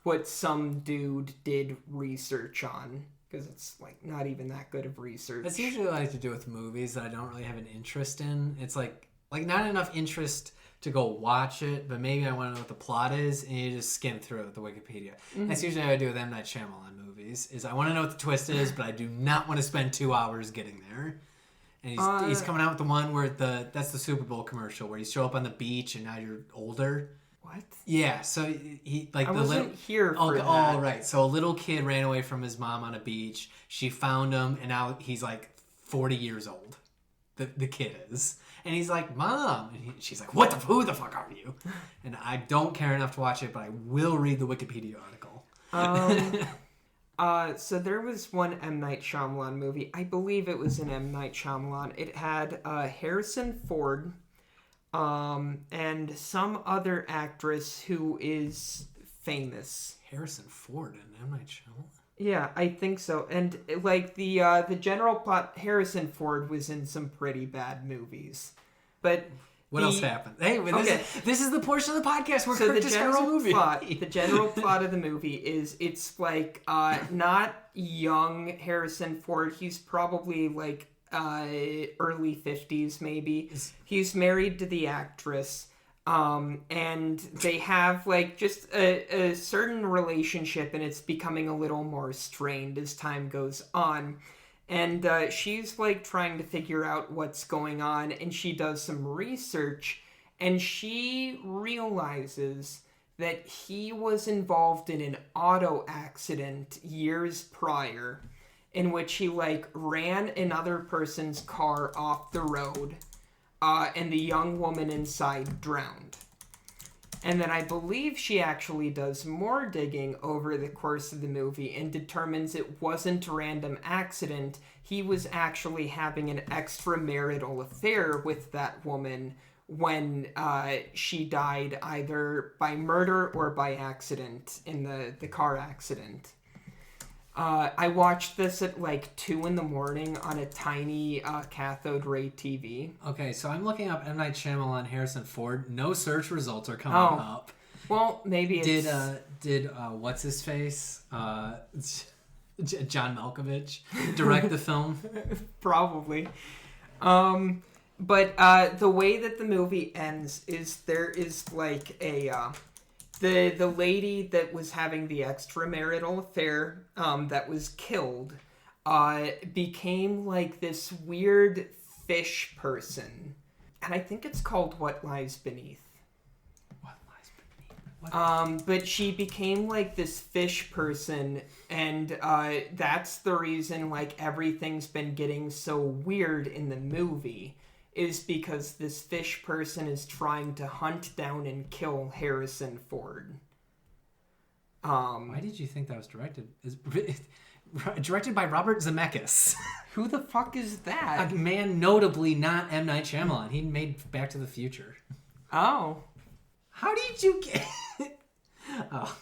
what some dude did research on. Because it's like not even that good of research. That's usually what I like to do with movies that I don't really have an interest in. It's like not enough interest to go watch it, but maybe I want to know what the plot is, and you just skim through it with the Wikipedia. Mm-hmm. That's usually what I do with M. Night Shyamalan movies. Is I want to know what the twist is, but I do not want to spend 2 hours getting there. And he's coming out with the one where that's the Super Bowl commercial where you show up on the beach and now you're older. What? Yeah, so he like I wasn't here for that. Oh, right. So a little kid ran away from his mom on a beach. She found him, and now he's like 40 years old. The kid is, and he's like, "Mom," and she's like, who the fuck are you?" And I don't care enough to watch it, but I will read the Wikipedia article. So there was one M. Night Shyamalan movie. I believe it was an M. Night Shyamalan. It had Harrison Ford. And some other actress who is famous. Harrison Ford and M. Night Shyamalan? Yeah, I think so. And like the general plot, Harrison Ford was in some pretty bad movies. But what else happened? Hey, this is the portion of the podcast where Kirk describes a movie. The general plot of the movie is it's like not young Harrison Ford. He's probably like early 50s maybe. He's married to the actress, and they have like just a certain relationship, and it's becoming a little more strained as time goes on. And she's like trying to figure out what's going on, and she does some research, and she realizes that he was involved in an auto accident years prior, in which he like ran another person's car off the road, and the young woman inside drowned. And then I believe she actually does more digging over the course of the movie and determines it wasn't a random accident. He was actually having an extramarital affair with that woman when she died either by murder or by accident in the car accident. I watched this at like 2 a.m. on a tiny cathode ray TV. Okay, so I'm looking up M. Night Shyamalan, Harrison Ford. No search results are coming up. Well, maybe it's... Did what's his face? John Malkovich direct the film? Probably. But the way that the movie ends is there is like a... The lady that was having the extramarital affair that was killed became like this weird fish person. And I think it's called What Lies Beneath. What Lies Beneath? But she became like this fish person, and that's the reason like everything's been getting so weird in the movie, is because this fish person is trying to hunt down and kill Harrison Ford. Why did you think that was directed? Directed by Robert Zemeckis. Who the fuck is that? A man notably not M. Night Shyamalan. He made Back to the Future. Oh. How did you get... Oh.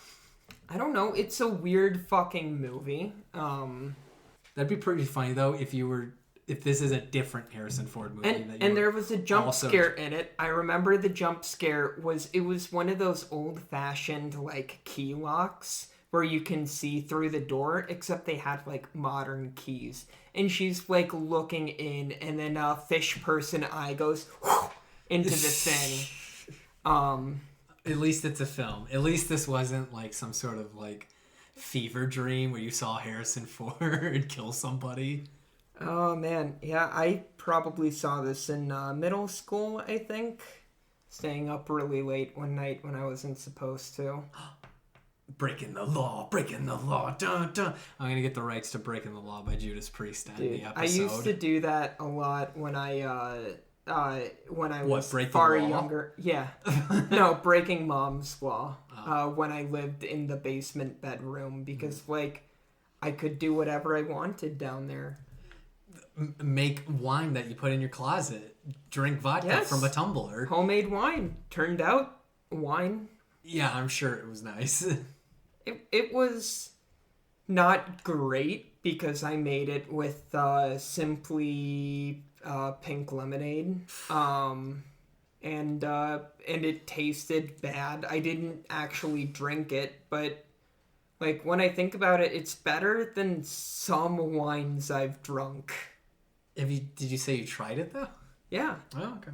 I don't know. It's a weird fucking movie. That'd be pretty funny, though, if this is a different Harrison Ford movie. And there was a jump scare in it. I remember the jump scare was one of those old-fashioned, like, key locks where you can see through the door, except they had, like, modern keys. And she's, like, looking in, and then a fish person eye goes into the thing. At least it's a film. At least this wasn't, like, some sort of, like, fever dream where you saw Harrison Ford kill somebody. Oh, man. Yeah, I probably saw this in middle school, I think. Staying up really late one night when I wasn't supposed to. Breaking the law, dun, dun. I'm going to get the rights to Breaking the Law by Judas Priest on the episode. I used to do that a lot when I was break far the law? younger. Yeah. No, breaking mom's law. When I lived in the basement bedroom because, like, I could do whatever I wanted down there. Make wine that you put in your closet. Drink vodka from a tumbler. Homemade wine. Turned out wine. Yeah, I'm sure it was nice. It was not great because I made it with simply pink lemonade. And it tasted bad. I didn't actually drink it, but like when I think about it, it's better than some wines I've drunk. Did you say you tried it though? Yeah. Oh, okay.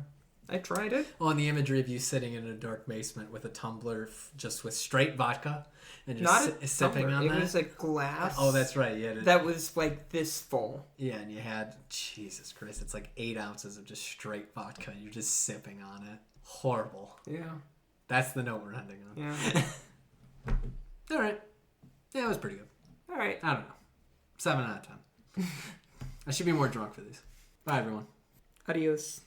I tried it. Well, and the imagery of you sitting in a dark basement with a tumbler just with straight vodka and just sipping on that. It was a glass. Oh, that's right. Yeah. That was like this full. Yeah, and you had, Jesus Christ, it's like 8 ounces of just straight vodka. You're just sipping on it. Horrible. Yeah. That's the note we're ending on. Yeah. All right. Yeah, it was pretty good. All right. I don't know. 7 out of 10. I should be more drunk for these. Bye, everyone. Adios.